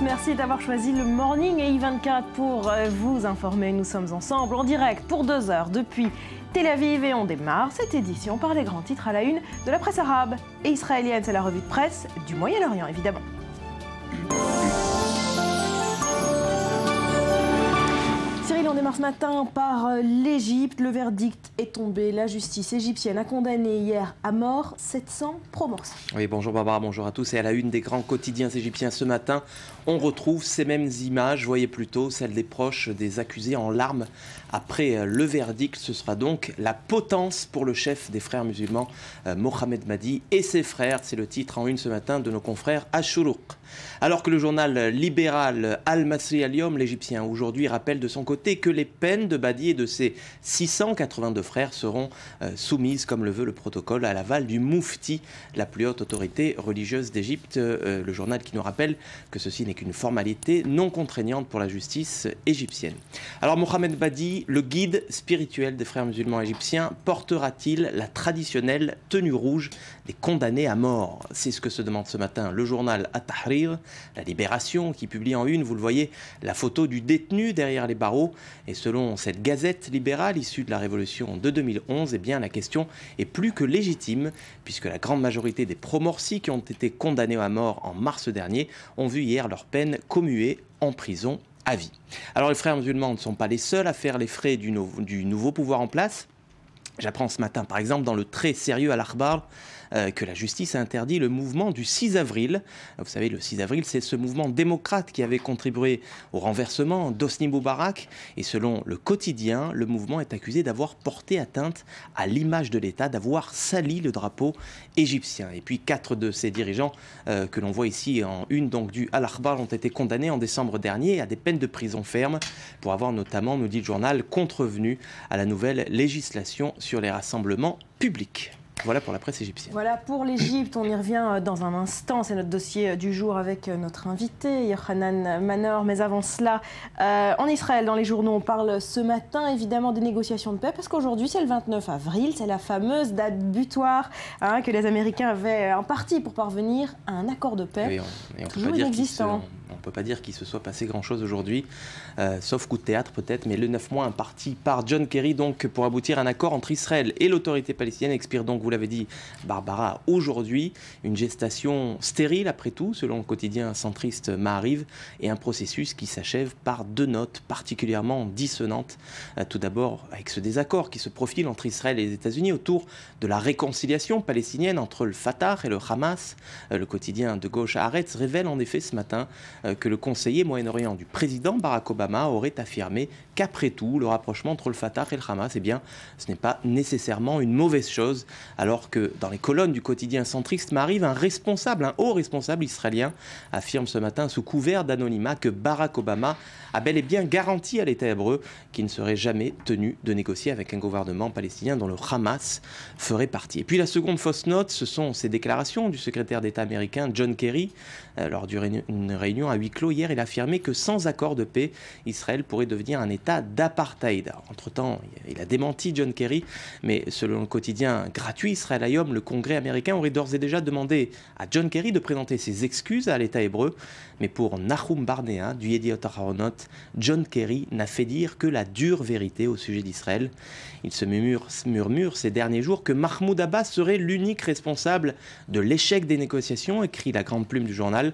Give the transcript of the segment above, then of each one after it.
merci d'avoir choisi le Morning et I24 pour vous informer. Nous sommes ensemble en direct pour 2 heures depuis Tel Aviv et on démarre cette édition par les grands titres à la une de la presse arabe et israélienne. C'est la revue de presse du Moyen-Orient, évidemment. Cyril, on démarre ce matin par l'Égypte. Le verdict est tombé. La justice égyptienne a condamné hier à mort 700 pro-morsi. Oui, bonjour Barbara, bonjour à tous. Et à la une des grands quotidiens égyptiens ce matin, on retrouve ces mêmes images, voyez plutôt celles des proches des accusés en larmes après le verdict. Ce sera donc la potence pour le chef des frères musulmans, Mohamed Mahdi et ses frères. C'est le titre en une ce matin de nos confrères Ash-Shuruq. Alors que le journal libéral Al-Masri Al-Yom, l'Égyptien aujourd'hui, rappelle de son côté que les peines de Mahdi et de ses 682 frères seront soumises, comme le veut le protocole, à l'aval du Moufti, la plus haute autorité religieuse d'Égypte. Le journal qui nous rappelle que ceci n'est qu'une formalité non contraignante pour la justice égyptienne. Alors Mohamed Mahdi, le guide spirituel des frères musulmans égyptiens, portera-t-il la traditionnelle tenue rouge des condamnés à mort? C'est ce que se demande ce matin le journal At-Tahrir, la Libération, qui publie en une, vous le voyez, la photo du détenu derrière les barreaux. Et selon cette gazette libérale issue de la révolution de 2011, eh bien la question est plus que légitime, puisque la grande majorité des pro-morsi qui ont été condamnés à mort en mars dernier ont vu hier leur peine commuée en prison à vie. Alors les frères musulmans ne sont pas les seuls à faire les frais du nouveau pouvoir en place. J'apprends ce matin, par exemple, dans le très sérieux Al-Akhbar, que la justice a interdit le mouvement du 6 avril. Vous savez, le 6 avril, c'est ce mouvement démocrate qui avait contribué au renversement d'Hosni Moubarak. Et selon le quotidien, le mouvement est accusé d'avoir porté atteinte à l'image de l'État, d'avoir sali le drapeau égyptien. Et puis 4 de ces dirigeants que l'on voit ici en une donc du Al-Akhbar ont été condamnés en décembre dernier à des peines de prison ferme pour avoir notamment, nous dit le journal, contrevenu à la nouvelle législation sur les rassemblements publics. Voilà pour la presse égyptienne. Voilà pour l'Égypte, on y revient dans un instant, c'est notre dossier du jour avec notre invité, Yochanan Manor. Mais avant cela, en Israël, dans les journaux, on parle ce matin évidemment des négociations de paix, parce qu'aujourd'hui c'est le 29 avril, c'est la fameuse date butoir que les Américains avaient en partie pour parvenir à un accord de paix. Et on toujours inexistant. On ne peut pas dire qu'il se soit passé grand-chose aujourd'hui, sauf coup de théâtre peut-être, mais le 9 mois imparti par John Kerry donc, pour aboutir à un accord entre Israël et l'autorité palestinienne expire donc, vous l'avez dit Barbara, aujourd'hui. Une gestation stérile après tout, selon le quotidien centriste Maariv, et un processus qui s'achève par 2 notes particulièrement dissonantes. Tout d'abord avec ce désaccord qui se profile entre Israël et les États-Unis autour de la réconciliation palestinienne entre le Fatah et le Hamas. Le quotidien de gauche Haaretz révèle en effet ce matin que le conseiller Moyen-Orient du président Barack Obama aurait affirmé qu'après tout, le rapprochement entre le Fatah et le Hamas, eh bien, ce n'est pas nécessairement une mauvaise chose, alors que dans les colonnes du quotidien centriste m'arrive un haut responsable israélien affirme ce matin sous couvert d'anonymat que Barack Obama a bel et bien garanti à l'État hébreu qu'il ne serait jamais tenu de négocier avec un gouvernement palestinien dont le Hamas ferait partie. Et puis la seconde fausse note, ce sont ces déclarations du secrétaire d'État américain John Kerry lors d'une réunion à huis clos hier. Il a affirmé que sans accord de paix, Israël pourrait devenir un État d'apartheid. Entre-temps, il a démenti John Kerry, mais selon le quotidien gratuit Israël Hayom, le Congrès américain aurait d'ores et déjà demandé à John Kerry de présenter ses excuses à l'État hébreu. Mais pour Nahum Barnea du Yediot Aharonot, John Kerry n'a fait dire que la dure vérité au sujet d'Israël. Il se murmure ces derniers jours que Mahmoud Abbas serait l'unique responsable de l'échec des négociations, écrit la grande plume du journal.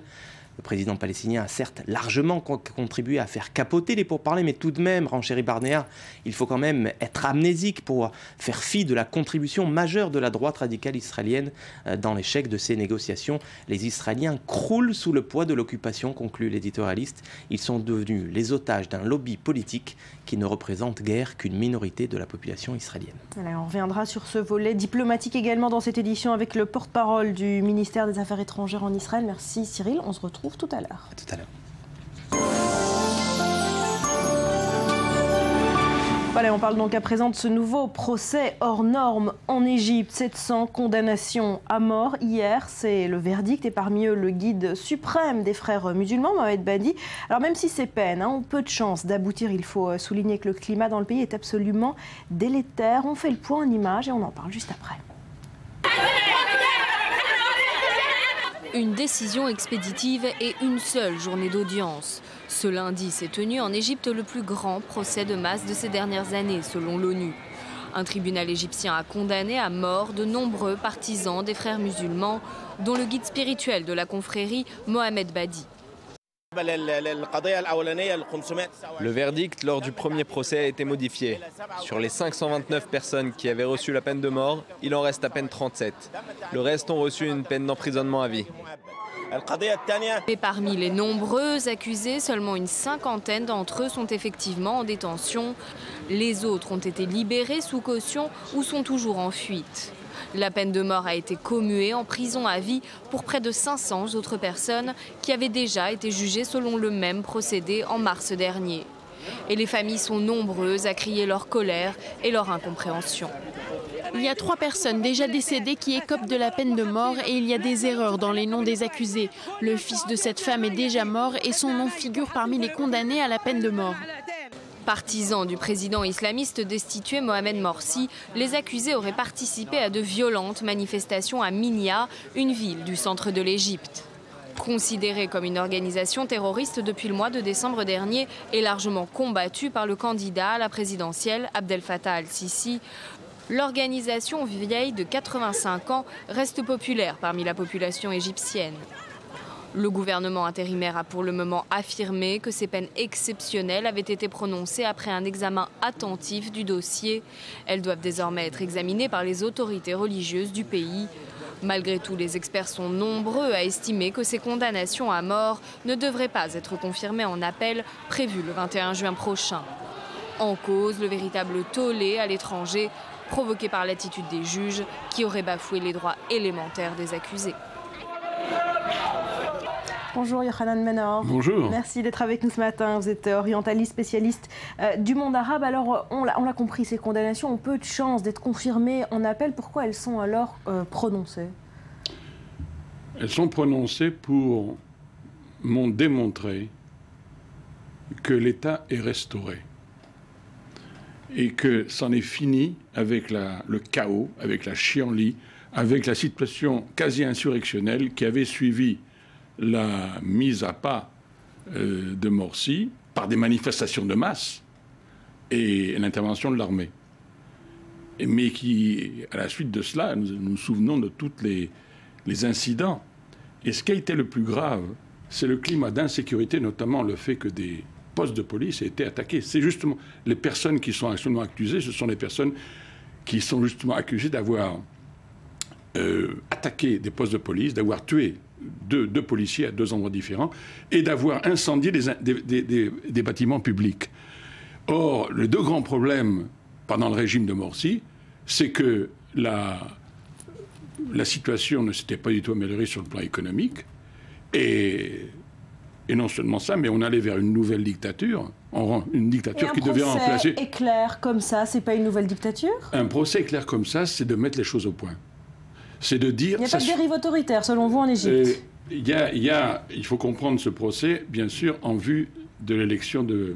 Le président palestinien a certes largement contribué à faire capoter les pourparlers, mais tout de même, renchérit Barnea, il faut quand même être amnésique pour faire fi de la contribution majeure de la droite radicale israélienne dans l'échec de ces négociations. Les Israéliens croulent sous le poids de l'occupation, conclut l'éditorialiste. Ils sont devenus les otages d'un lobby politique qui ne représente guère qu'une minorité de la population israélienne. Alors, on reviendra sur ce volet diplomatique également dans cette édition avec le porte-parole du ministère des Affaires étrangères en Israël. Merci Cyril, on se retrouve tout à l'heure. À tout à l'heure. Voilà, on parle donc à présent de ce nouveau procès hors norme en Égypte. 700 condamnations à mort hier, c'est le verdict, et parmi eux le guide suprême des frères musulmans, Mohamed Mahdi. Alors même si ces peines ont peu de chances d'aboutir, il faut souligner que le climat dans le pays est absolument délétère. On fait le point en images et on en parle juste après. Une décision expéditive et une seule journée d'audience. Ce lundi s'est tenu en Égypte le plus grand procès de masse de ces dernières années, selon l'ONU. Un tribunal égyptien a condamné à mort de nombreux partisans des frères musulmans, dont le guide spirituel de la confrérie, Mohamed Badi. Le verdict lors du premier procès a été modifié. Sur les 529 personnes qui avaient reçu la peine de mort, il en reste à peine 37. Le reste ont reçu une peine d'emprisonnement à vie. Mais parmi les nombreux accusés, seulement une cinquantaine d'entre eux sont effectivement en détention. Les autres ont été libérés sous caution ou sont toujours en fuite. La peine de mort a été commuée en prison à vie pour près de 500 autres personnes qui avaient déjà été jugées selon le même procédé en mars dernier. Et les familles sont nombreuses à crier leur colère et leur incompréhension. Il y a 3 personnes déjà décédées qui écopent de la peine de mort et il y a des erreurs dans les noms des accusés. Le fils de cette femme est déjà mort et son nom figure parmi les condamnés à la peine de mort. Partisans du président islamiste destitué Mohamed Morsi, les accusés auraient participé à de violentes manifestations à Minya, une ville du centre de l'Égypte. Considérée comme une organisation terroriste depuis le mois de décembre dernier et largement combattue par le candidat à la présidentielle Abdel Fattah al-Sisi, l'organisation vieille de 85 ans reste populaire parmi la population égyptienne. Le gouvernement intérimaire a pour le moment affirmé que ces peines exceptionnelles avaient été prononcées après un examen attentif du dossier. Elles doivent désormais être examinées par les autorités religieuses du pays. Malgré tout, les experts sont nombreux à estimer que ces condamnations à mort ne devraient pas être confirmées en appel prévu le 21 juin prochain. En cause, le véritable tollé à l'étranger provoqué par l'attitude des juges qui auraient bafoué les droits élémentaires des accusés. Bonjour Yohanan Menor. Bonjour. Merci d'être avec nous ce matin. Vous êtes orientaliste, spécialiste du monde arabe. Alors, on l'a compris, ces condamnations ont peu de chances d'être confirmées en appel. Pourquoi elles sont alors prononcées? Elles sont prononcées pour démontrer que l'État est restauré et que c'en est fini avec le chaos, avec la chienlit, avec la situation quasi insurrectionnelle qui avait suivi la mise à pas de Morsi par des manifestations de masse et l'intervention de l'armée. Mais qui, à la suite de cela, nous nous souvenons de tous les incidents. Et ce qui a été le plus grave, c'est le climat d'insécurité, notamment le fait que des postes de police aient été attaqués. C'est justement les personnes qui sont actuellement accusées, ce sont les personnes qui sont justement accusées d'avoir attaqué des postes de police, d'avoir tué deux policiers à 2 endroits différents et d'avoir incendié des bâtiments publics. Or, les 2 grands problèmes pendant le régime de Morsi, c'est que la situation ne s'était pas du tout améliorée sur le plan économique et non seulement ça, mais on allait vers une nouvelle dictature, une dictature qui devait remplacer... Un procès éclair comme ça, c'est pas une nouvelle dictature? Un procès éclair comme ça, c'est de mettre les choses au point. C'est de dire... Il n'y a pas de dérive autoritaire, selon vous, en Égypte? Il faut comprendre ce procès, bien sûr, en vue de l'élection de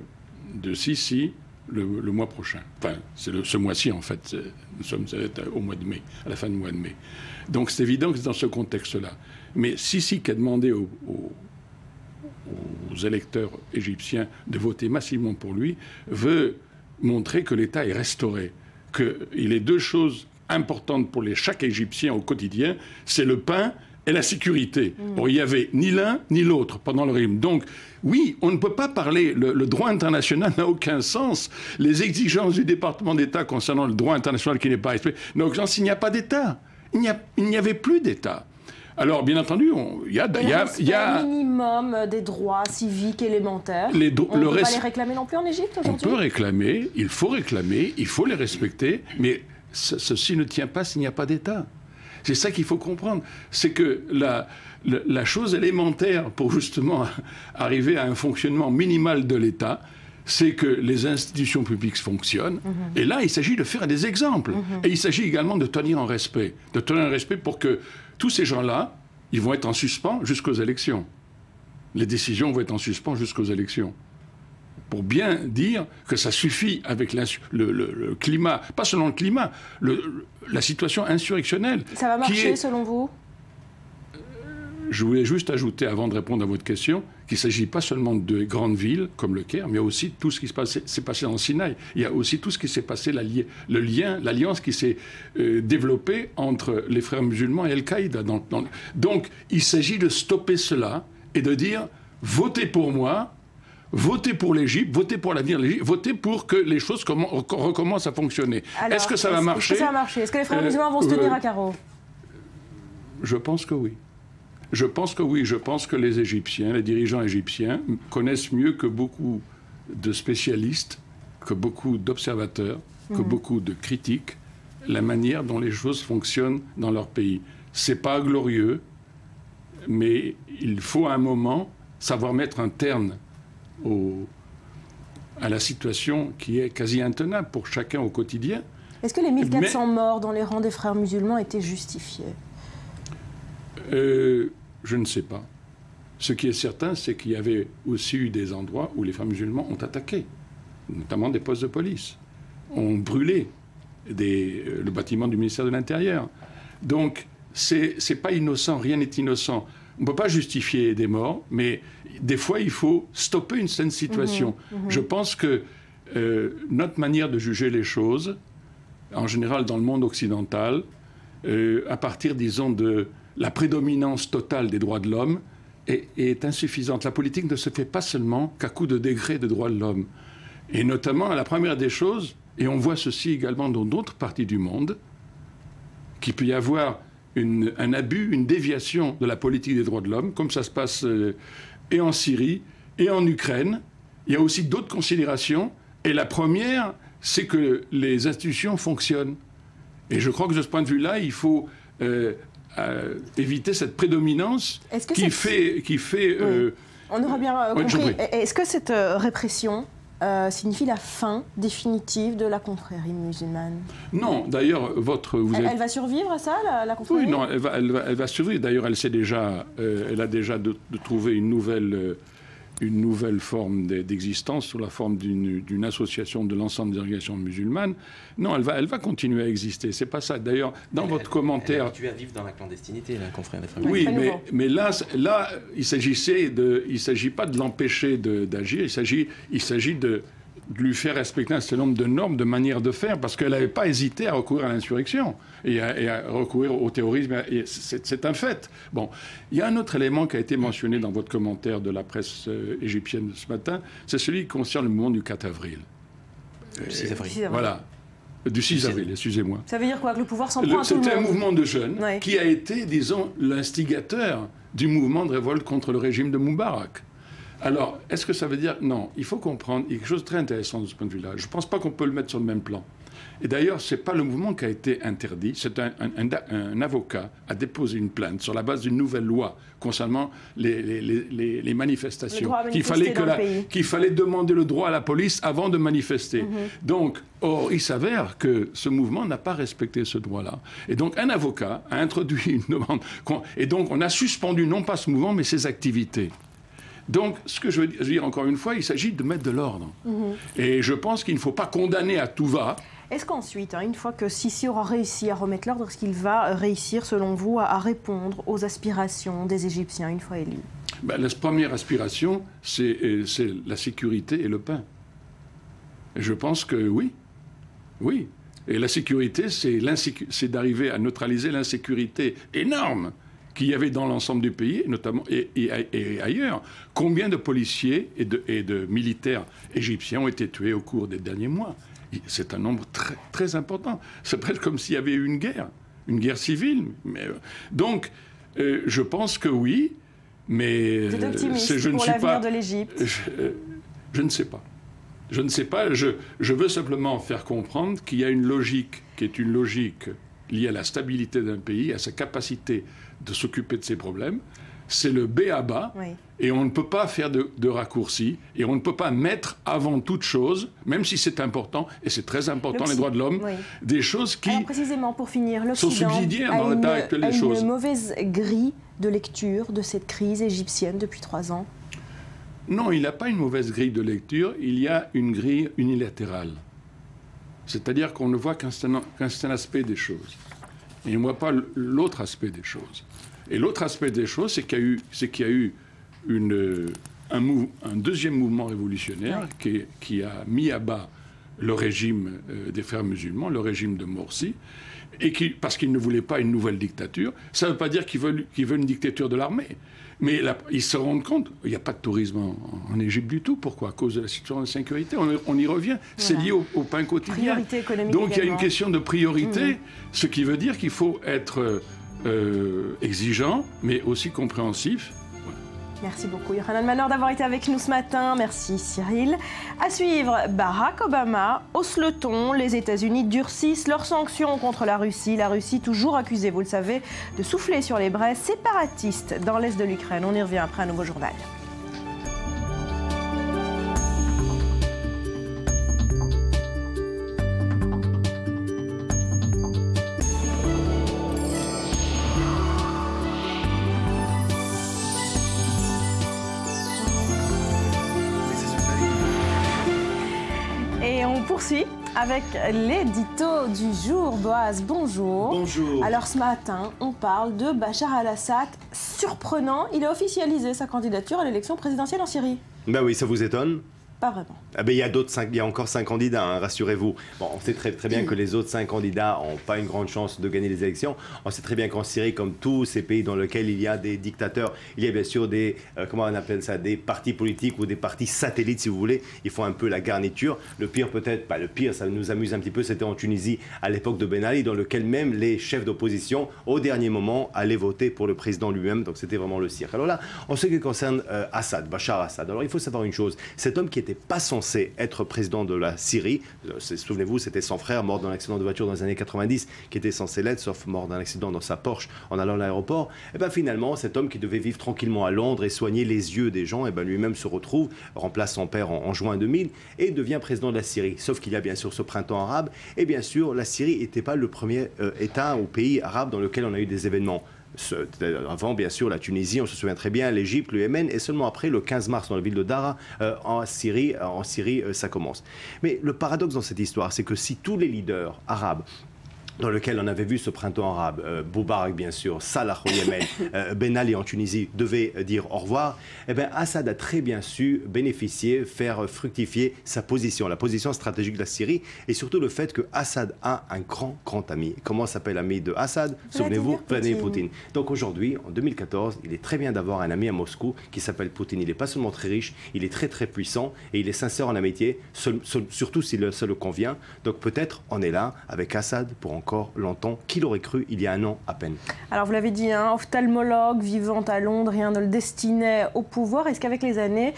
Sisi le mois prochain. Enfin, c'est ce mois-ci, en fait. Nous sommes au mois de mai, à la fin du mois de mai. Donc, c'est évident que c'est dans ce contexte-là. Mais Sisi, qui a demandé aux électeurs égyptiens de voter massivement pour lui, veut montrer que l'État est restauré, qu'il est 2 choses importante pour chaque Égyptien au quotidien, c'est le pain et la sécurité. Bon, il n'y avait ni l'un ni l'autre pendant le régime. Donc, oui, on ne peut pas parler, le droit international n'a aucun sens. Les exigences du département d'État concernant le droit international qui n'est pas respecté n'ont aucun sens. Il n'y a pas d'État. Il n'y avait plus d'État. Alors, bien entendu, il y a minimum des droits civiques élémentaires. On ne peut pas les réclamer non plus en Égypte aujourd'hui? On peut réclamer, il faut les respecter, mais ceci ne tient pas s'il n'y a pas d'État. C'est ça qu'il faut comprendre. C'est que la chose élémentaire pour justement arriver à un fonctionnement minimal de l'État, c'est que les institutions publiques fonctionnent. Et là, il s'agit de faire des exemples. Et il s'agit également de tenir en respect. De tenir en respect pour que tous ces gens-là, ils vont être en suspens jusqu'aux élections. Les décisions vont être en suspens jusqu'aux élections. Pour bien dire que ça suffit avec le climat, pas seulement le climat, la situation insurrectionnelle. Ça va marcher selon vous? Je voulais juste ajouter, avant de répondre à votre question, qu'il ne s'agit pas seulement de grandes villes comme le Caire, mais il y a aussi tout ce qui s'est passé dans le Sinaï. Il y a aussi tout ce qui s'est passé, l'alliance qui s'est développée entre les frères musulmans et Al-Qaïda. Donc, il s'agit de stopper cela et de dire « votez pour moi ». Votez pour l'Égypte, votez pour l'avenir de l'Égypte, votez pour que les choses recommencent à fonctionner. Est-ce que ça va marcher ? Est-ce que les frères musulmans vont se tenir à carreau ? Je pense que oui. Je pense que oui. Je pense que les Égyptiens, les dirigeants égyptiens, connaissent mieux que beaucoup de spécialistes, que beaucoup d'observateurs, que beaucoup de critiques, la manière dont les choses fonctionnent dans leur pays. C'est pas glorieux, mais il faut à un moment savoir mettre un terme à la situation qui est quasi intenable pour chacun au quotidien. Est-ce que les 1400 morts dans les rangs des frères musulmans étaient justifiés ? Je ne sais pas. Ce qui est certain, c'est qu'il y avait aussi eu des endroits où les frères musulmans ont attaqué, notamment des postes de police, ont brûlé le bâtiment du ministère de l'Intérieur. Donc, c'est pas innocent, rien n'est innocent. On ne peut pas justifier des morts, mais des fois, il faut stopper une certaine situation. Je pense que notre manière de juger les choses, en général dans le monde occidental, à partir, disons, de la prédominance totale des droits de l'homme, est insuffisante. La politique ne se fait pas seulement qu'à coup de décrets de droits de l'homme. Et notamment, la première des choses, et on voit ceci également dans d'autres parties du monde, qu'il peut y avoir un abus, une déviation de la politique des droits de l'homme, comme ça se passe et en Syrie et en Ukraine. Il y a aussi d'autres considérations. Et la première, c'est que les institutions fonctionnent. Et je crois que de ce point de vue-là, il faut éviter cette prédominance qui fait on aura bien compris. Est-ce que cette répression signifie la fin définitive de la confrérie musulmane? Non, d'ailleurs, elle va survivre à ça, la confrérie? Oui, non, elle va survivre. D'ailleurs, elle a déjà de trouver une nouvelle forme d'existence sous la forme d'une association de l'ensemble des organisations musulmanes. Non, elle va continuer à exister. C'est pas ça. D'ailleurs, dans votre commentaire... Elle est habituée à vivre dans la clandestinité, la confrérie des frères musulmans. Oui, mais là, il s'agit pas de l'empêcher d'agir. Il s'agit de lui faire respecter un certain nombre de normes, de manières de faire, parce qu'elle n'avait pas hésité à recourir à l'insurrection et à recourir au terrorisme. C'est un fait. Bon, il y a un autre élément qui a été mentionné dans votre commentaire de la presse égyptienne ce matin, c'est celui qui concerne le mouvement du 4 avril. 6 avril. Voilà. Du 6 avril, excusez-moi. Ça veut dire quoi? Que le pouvoir s'en prend à tout le monde? C'était un mouvement de jeunes qui a été, disons, l'instigateur du mouvement de révolte contre le régime de Moubarak. Alors, est-ce que ça veut dire... Non, il faut comprendre, il y a quelque chose de très intéressant de ce point de vue-là. Je ne pense pas qu'on peut le mettre sur le même plan. Et d'ailleurs, ce n'est pas le mouvement qui a été interdit, c'est un avocat a déposé une plainte sur la base d'une nouvelle loi concernant les manifestations. Qu'il fallait demander le droit à la police avant de manifester. Donc, il s'avère que ce mouvement n'a pas respecté ce droit-là. Et donc, un avocat a introduit une demande. Et donc, on a suspendu non pas ce mouvement, mais ses activités. Donc, ce que je veux dire encore une fois, il s'agit de mettre de l'ordre. Et je pense qu'il ne faut pas condamner à tout va. Est-ce qu'ensuite, une fois que Sisi aura réussi à remettre l'ordre, est-ce qu'il va réussir, selon vous, à répondre aux aspirations des Égyptiens une fois élus? La première aspiration, c'est la sécurité et le pain. Et je pense que oui. Oui. Et la sécurité, c'est d'arriver à neutraliser l'insécurité énorme qu'il y avait dans l'ensemble du pays, notamment et ailleurs. Combien de policiers et de militaires égyptiens ont été tués au cours des derniers mois? C'est un nombre très, très important. C'est presque comme s'il y avait eu une guerre civile. Donc, je pense que oui, mais... Vous êtes optimiste pour l'avenir de l'Égypte? Je ne sais pas. Je ne sais pas. Je veux simplement faire comprendre qu'il y a une logique qui est une logique liée à la stabilité d'un pays, à sa capacité de s'occuper de ses problèmes. C'est le B à bas, et on ne peut pas faire de raccourcis, et on ne peut pas mettre avant toute chose, même si c'est important, et c'est très important, les droits de l'homme, des choses qui... Alors précisément, pour finir, sont subsidiaires dans l'état actuel des choses. Une mauvaise grille de lecture de cette crise égyptienne depuis 3 ans? Non, il n'y a pas une mauvaise grille de lecture, il y a une grille unilatérale. C'est-à-dire qu'on ne voit qu'un aspect des choses. Et on ne voit pas l'autre aspect des choses. Et l'autre aspect des choses, c'est qu'il y a eu un deuxième mouvement révolutionnaire qui a mis à bas le régime des frères musulmans, le régime de Morsi, parce qu'ils ne voulaient pas une nouvelle dictature. Ça ne veut pas dire qu'ils veulent une dictature de l'armée. Mais là, ils se rendent compte, il n'y a pas de tourisme en Égypte du tout. Pourquoi? À cause de la situation de sécurité. On y revient. C'est lié au pain quotidien. Priorité économique. Donc il y a une question de priorité, ce qui veut dire qu'il faut être exigeant, mais aussi compréhensif. Merci beaucoup, Yochanan Manor, d'avoir été avec nous ce matin. Merci, Cyril. À suivre, Barack Obama hausse le ton. Les États-Unis durcissent leurs sanctions contre la Russie. La Russie, toujours accusée, vous le savez, de souffler sur les braises séparatistes dans l'est de l'Ukraine. On y revient après un nouveau journal. Poursuit avec l'édito du jour. Boaz, bonjour. Bonjour. Alors ce matin, on parle de Bachar al-Assad. Surprenant, il a officialisé sa candidature à l'élection présidentielle en Syrie. Ben oui, ça vous étonne? Pas vraiment. Ah ben, il y a encore 5 candidats, hein, rassurez-vous. Bon, on sait très bien que les autres 5 candidats n'ont pas une grande chance de gagner les élections. On sait très bien qu'en Syrie, comme tous ces pays dans lesquels il y a des dictateurs, il y a bien sûr des, comment on appelle ça, des partis politiques ou des partis satellites, si vous voulez. Ils font un peu la garniture. Le pire peut-être, le pire, ça nous amuse un petit peu, c'était en Tunisie à l'époque de Ben Ali, dans lequel même les chefs d'opposition, au dernier moment, allaient voter pour le président lui-même. Donc c'était vraiment le cirque. Alors là, en ce qui concerne Assad, Bachar Assad, alors il faut savoir une chose. Cet homme qui n'était pas censé être président de la Syrie, souvenez-vous, c'était son frère mort dans un accident de voiture dans les années 90, qui était censé l'être, sauf mort d'un accident dans sa Porsche en allant à l'aéroport. Et bien finalement, cet homme qui devait vivre tranquillement à Londres et soigner les yeux des gens, et ben lui-même se retrouve, remplace son père en juin 2000 et devient président de la Syrie. Sauf qu'il y a bien sûr ce printemps arabe, et bien sûr, la Syrie n'était pas le premier État ou pays arabe dans lequel on a eu des événements. Avant, bien sûr, la Tunisie, on se souvient très bien, l'Égypte, le Yémen, et seulement après, le 15 mars, dans la ville de Daraa, en Syrie, ça commence. Mais le paradoxe dans cette histoire, c'est que si tous les leaders arabes dans lequel on avait vu ce printemps arabe, Moubarak bien sûr, Salah au Yémen, Ben Ali en Tunisie, devait dire au revoir, eh bien Assad a très bien su bénéficier, faire fructifier sa position, la position stratégique de la Syrie, et surtout le fait que Assad a un grand ami. Comment s'appelle l'ami de Assad? Souvenez-vous, Vladimir Poutine. Donc aujourd'hui, en 2014, il est très bien d'avoir un ami à Moscou qui s'appelle Poutine. Il n'est pas seulement très riche, il est très puissant, et il est sincère en amitié, surtout si ça le convient. Donc peut-être on est là avec Assad pour encore longtemps, qu'il aurait cru il y a un an à peine. Alors vous l'avez dit, ophtalmologue vivant à Londres, rien ne le destinait au pouvoir. Est-ce qu'avec les années,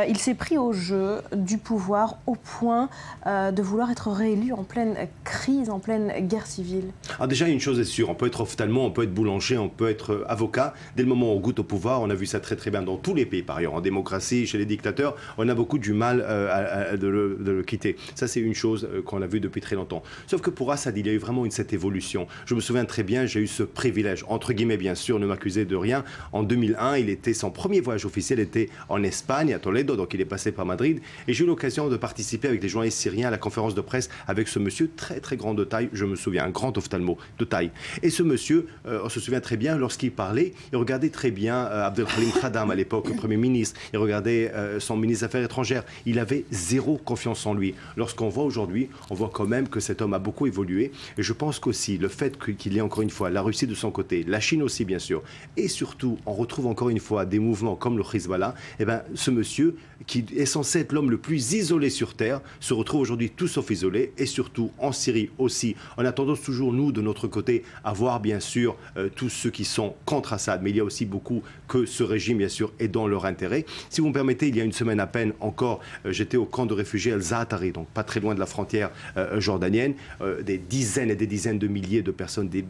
il s'est pris au jeu du pouvoir au point de vouloir être réélu en pleine crise, en pleine guerre civile? Alors déjà, une chose est sûre, on peut être ophtalmo, on peut être boulanger, on peut être avocat. Dès le moment où on goûte au pouvoir, on a vu ça très bien dans tous les pays par ailleurs. En démocratie, chez les dictateurs, on a beaucoup du mal de le quitter. Ça, c'est une chose qu'on a vu depuis très longtemps. Sauf que pour Assad, il y a eu vraiment cette évolution. Je me souviens très bien, j'ai eu ce privilège, entre guillemets bien sûr, ne m'accusez de rien. En 2001, son premier voyage officiel était en Espagne, à Toledo, donc il est passé par Madrid. Et j'ai eu l'occasion de participer avec des journalistes syriens à la conférence de presse avec ce monsieur très grand de taille, je me souviens, un grand ophtalmo de taille. Et ce monsieur, on se souvient très bien, lorsqu'il parlait, il regardait très bien Abdelhalim Khadam à l'époque, le Premier ministre, il regardait son ministre des Affaires étrangères. Il avait zéro confiance en lui. Lorsqu'on voit aujourd'hui, on voit quand même que cet homme a beaucoup évolué. Et je pense qu'aussi, le fait qu'il y ait encore une fois la Russie de son côté, la Chine aussi bien sûr, et surtout, on retrouve encore une fois des mouvements comme le Hezbollah, et bien ce monsieur, qui est censé être l'homme le plus isolé sur Terre, se retrouve aujourd'hui tout sauf isolé, et surtout en Syrie aussi. On a tendance toujours, nous, de notre côté, à voir bien sûr tous ceux qui sont contre Assad, mais il y a aussi beaucoup que ce régime, bien sûr, est dans leur intérêt. Si vous me permettez, il y a une semaine à peine encore, j'étais au camp de réfugiés El-Zaatari, donc pas très loin de la frontière jordanienne, des dizaines et des dizaines de milliers de personnes, des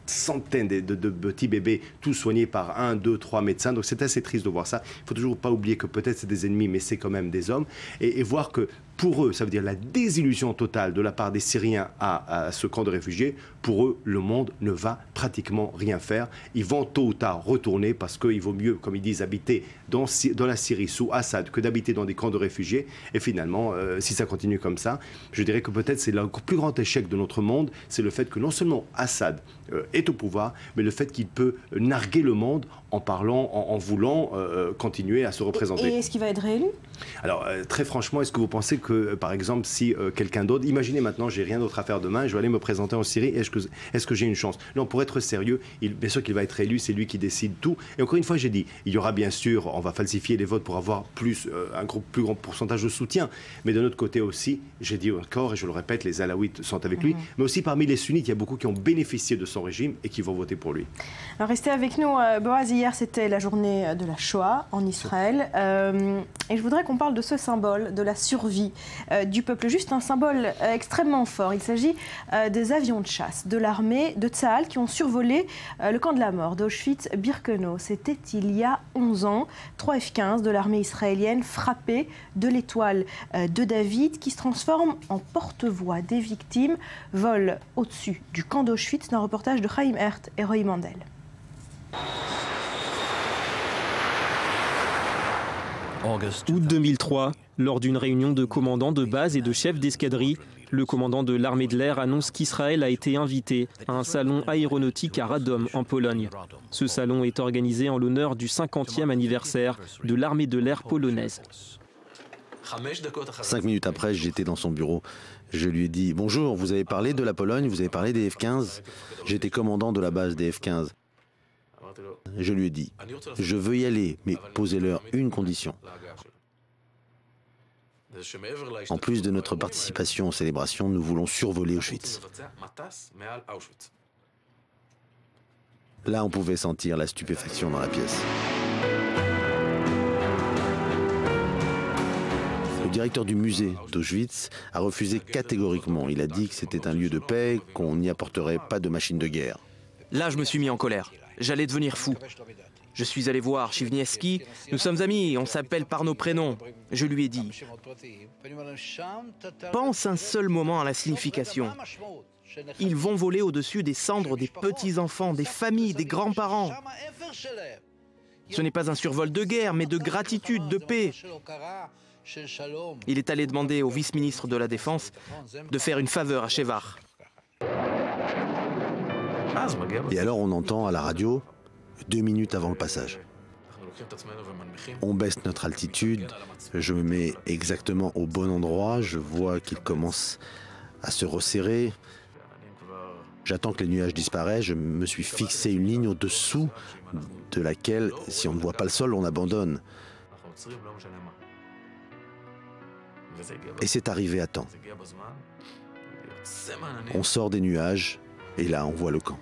centaines de petits bébés, tous soignés par 1, 2, 3 médecins. Donc c'est assez triste de voir ça. Il ne faut toujours pas oublier que peut-être c'est des ennemis, mais c'est quand même des hommes. Et voir que Pour eux, ça veut dire la désillusion totale de la part des Syriens à ce camp de réfugiés. Pour eux, le monde ne va pratiquement rien faire. Ils vont tôt ou tard retourner parce qu'il vaut mieux, comme ils disent, habiter dans la Syrie sous Assad que d'habiter dans des camps de réfugiés. Et finalement, si ça continue comme ça, je dirais que peut-être c'est le plus grand échec de notre monde, c'est le fait que non seulement Assad est au pouvoir, mais le fait qu'il peut narguer le monde en parlant, en voulant continuer à se représenter. Et est-ce qu'il va être réélu ? Alors, très franchement, est-ce que vous pensez que, par exemple, si quelqu'un d'autre, imaginez maintenant, j'ai rien d'autre à faire demain, je vais aller me présenter en Syrie, est-ce que j'ai une chance? Non, pour être sérieux, bien sûr qu'il va être élu, c'est lui qui décide tout. Et encore une fois, j'ai dit, il y aura bien sûr, on va falsifier les votes pour avoir un plus grand pourcentage de soutien. Mais de notre côté aussi, j'ai dit encore, et je le répète, les Alaouites sont avec lui. Mais aussi parmi les sunnites, il y a beaucoup qui ont bénéficié de son régime et qui vont voter pour lui. Alors, restez avec nous, Boaz. Hier, c'était la journée de la Shoah en Israël. Et je voudrais qu'on parle de ce symbole, de la survie du peuple juif. C'est un symbole extrêmement fort. Il s'agit des avions de chasse de l'armée de Tsahal qui ont survolé le camp de la mort d'Auschwitz-Birkenau. C'était il y a 11 ans. 3 F-15 de l'armée israélienne frappés de l'étoile de David qui se transforme en porte-voix des victimes, volent au-dessus du camp d'Auschwitz. D'un reportage de Chaim Hert et Roy Mandel. Août 2003, lors d'une réunion de commandants de base et de chefs d'escadrie, le commandant de l'armée de l'air annonce qu'Israël a été invité à un salon aéronautique à Radom, en Pologne. Ce salon est organisé en l'honneur du 50e anniversaire de l'armée de l'air polonaise. 5 minutes après, j'étais dans son bureau. Je lui ai dit « Bonjour, vous avez parlé de la Pologne, vous avez parlé des F-15 ?» J'étais commandant de la base des F-15. Je lui ai dit « Je veux y aller, mais posez-leur une condition. En plus de notre participation aux célébrations, nous voulons survoler Auschwitz. » Là, on pouvait sentir la stupéfaction dans la pièce. Le directeur du musée d'Auschwitz a refusé catégoriquement. Il a dit que c'était un lieu de paix, qu'on n'y apporterait pas de machines de guerre. Là, je me suis mis en colère. J'allais devenir fou. Je suis allé voir Chivniewski. Nous sommes amis, on s'appelle par nos prénoms. Je lui ai dit, pense un seul moment à la signification. Ils vont voler au-dessus des cendres des petits-enfants, des familles, des grands-parents. Ce n'est pas un survol de guerre, mais de gratitude, de paix. Il est allé demander au vice-ministre de la Défense de faire une faveur à Shevar. Et alors on entend à la radio, 2 minutes avant le passage. On baisse notre altitude, je me mets exactement au bon endroit, je vois qu'il commence à se resserrer. J'attends que les nuages disparaissent, je me suis fixé une ligne au-dessous de laquelle, si on ne voit pas le sol, on abandonne. Et c'est arrivé à temps. On sort des nuages, et là on voit le camp.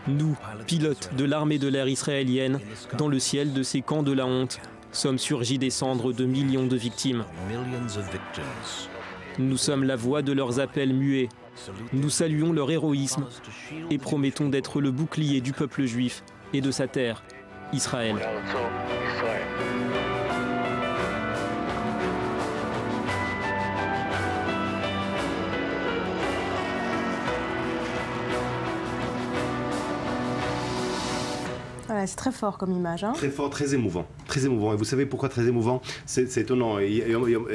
Nous, pilotes de l'armée de l'air israélienne, dans le ciel de ces camps de la honte, sommes surgis des cendres de millions de victimes. Nous sommes la voix de leurs appels muets. Nous saluons leur héroïsme et promettons d'être le bouclier du peuple juif et de sa terre, Israël. Voilà, c'est très fort comme image. Hein. Très fort, très émouvant. Très émouvant. Et vous savez pourquoi très émouvant? C'est étonnant.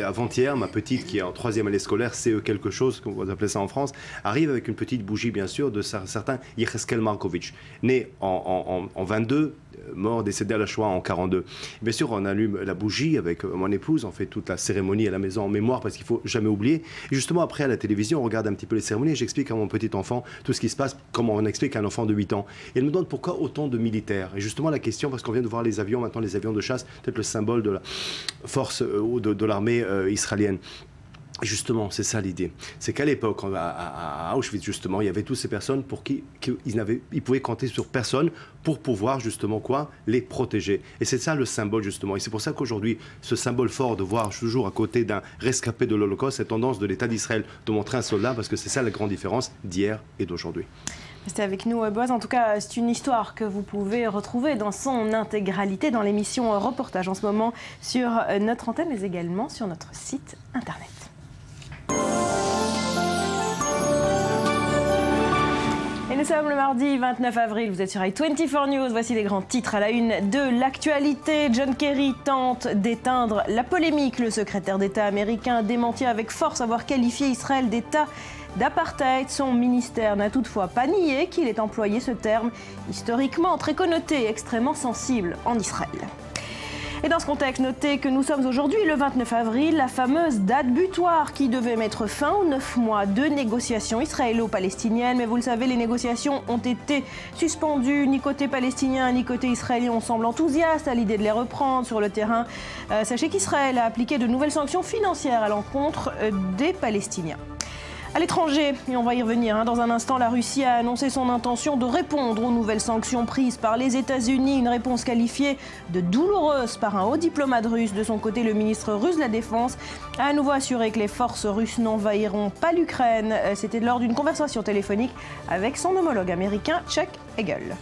Avant-hier, ma petite, qui est en 3e année scolaire, CE quelque chose, comme vous appelez ça en France, arrive avec une petite bougie, bien sûr, de certain Yecheskel Markovitch, né en 22, mort, décédé à la Shoah en 42. Bien sûr, on allume la bougie avec mon épouse, on fait toute la cérémonie à la maison en mémoire parce qu'il ne faut jamais oublier. Et justement, après, à la télévision, on regarde un petit peu les cérémonies et j'explique à mon petit enfant tout ce qui se passe, comme on explique à un enfant de 8 ans. Et elle me demande pourquoi autant de militaires. Et justement, la question, parce qu'on vient de voir les avions, maintenant les avions de chasse, peut-être le symbole de la force de l'armée israélienne. Justement, c'est ça l'idée. C'est qu'à l'époque, à Auschwitz, justement, il y avait toutes ces personnes pour qui ils pouvaient compter sur personne pour pouvoir, justement, les protéger. Et c'est ça le symbole, justement. Et c'est pour ça qu'aujourd'hui, ce symbole fort de voir toujours à côté d'un rescapé de l'Holocauste, cette tendance de l'État d'Israël de montrer un soldat, parce que c'est ça la grande différence d'hier et d'aujourd'hui. Restez avec nous, Boaz. En tout cas, c'est une histoire que vous pouvez retrouver dans son intégralité dans l'émission Reportage en ce moment sur notre antenne, mais également sur notre site internet. Et nous sommes le mardi 29 avril, vous êtes sur i24 News, voici les grands titres à la une de l'actualité. John Kerry tente d'éteindre la polémique. Le secrétaire d'État américain a démenti avec force avoir qualifié Israël d'État d'apartheid. Son ministère n'a toutefois pas nié qu'il ait employé ce terme historiquement très connoté et extrêmement sensible en Israël. Et dans ce contexte, notez que nous sommes aujourd'hui le 29 avril, la fameuse date butoir qui devait mettre fin aux 9 mois de négociations israélo-palestiniennes. Mais vous le savez, les négociations ont été suspendues. Ni côté palestinien ni côté israélien on semble enthousiaste à l'idée de les reprendre sur le terrain. Sachez qu'Israël a appliqué de nouvelles sanctions financières à l'encontre des Palestiniens. À l'étranger, et on va y revenir dans un instant, la Russie a annoncé son intention de répondre aux nouvelles sanctions prises par les États-Unis. Une réponse qualifiée de douloureuse par un haut diplomate russe. De son côté, le ministre russe de la Défense a à nouveau assuré que les forces russes n'envahiront pas l'Ukraine. C'était lors d'une conversation téléphonique avec son homologue américain, Chuck Hagel.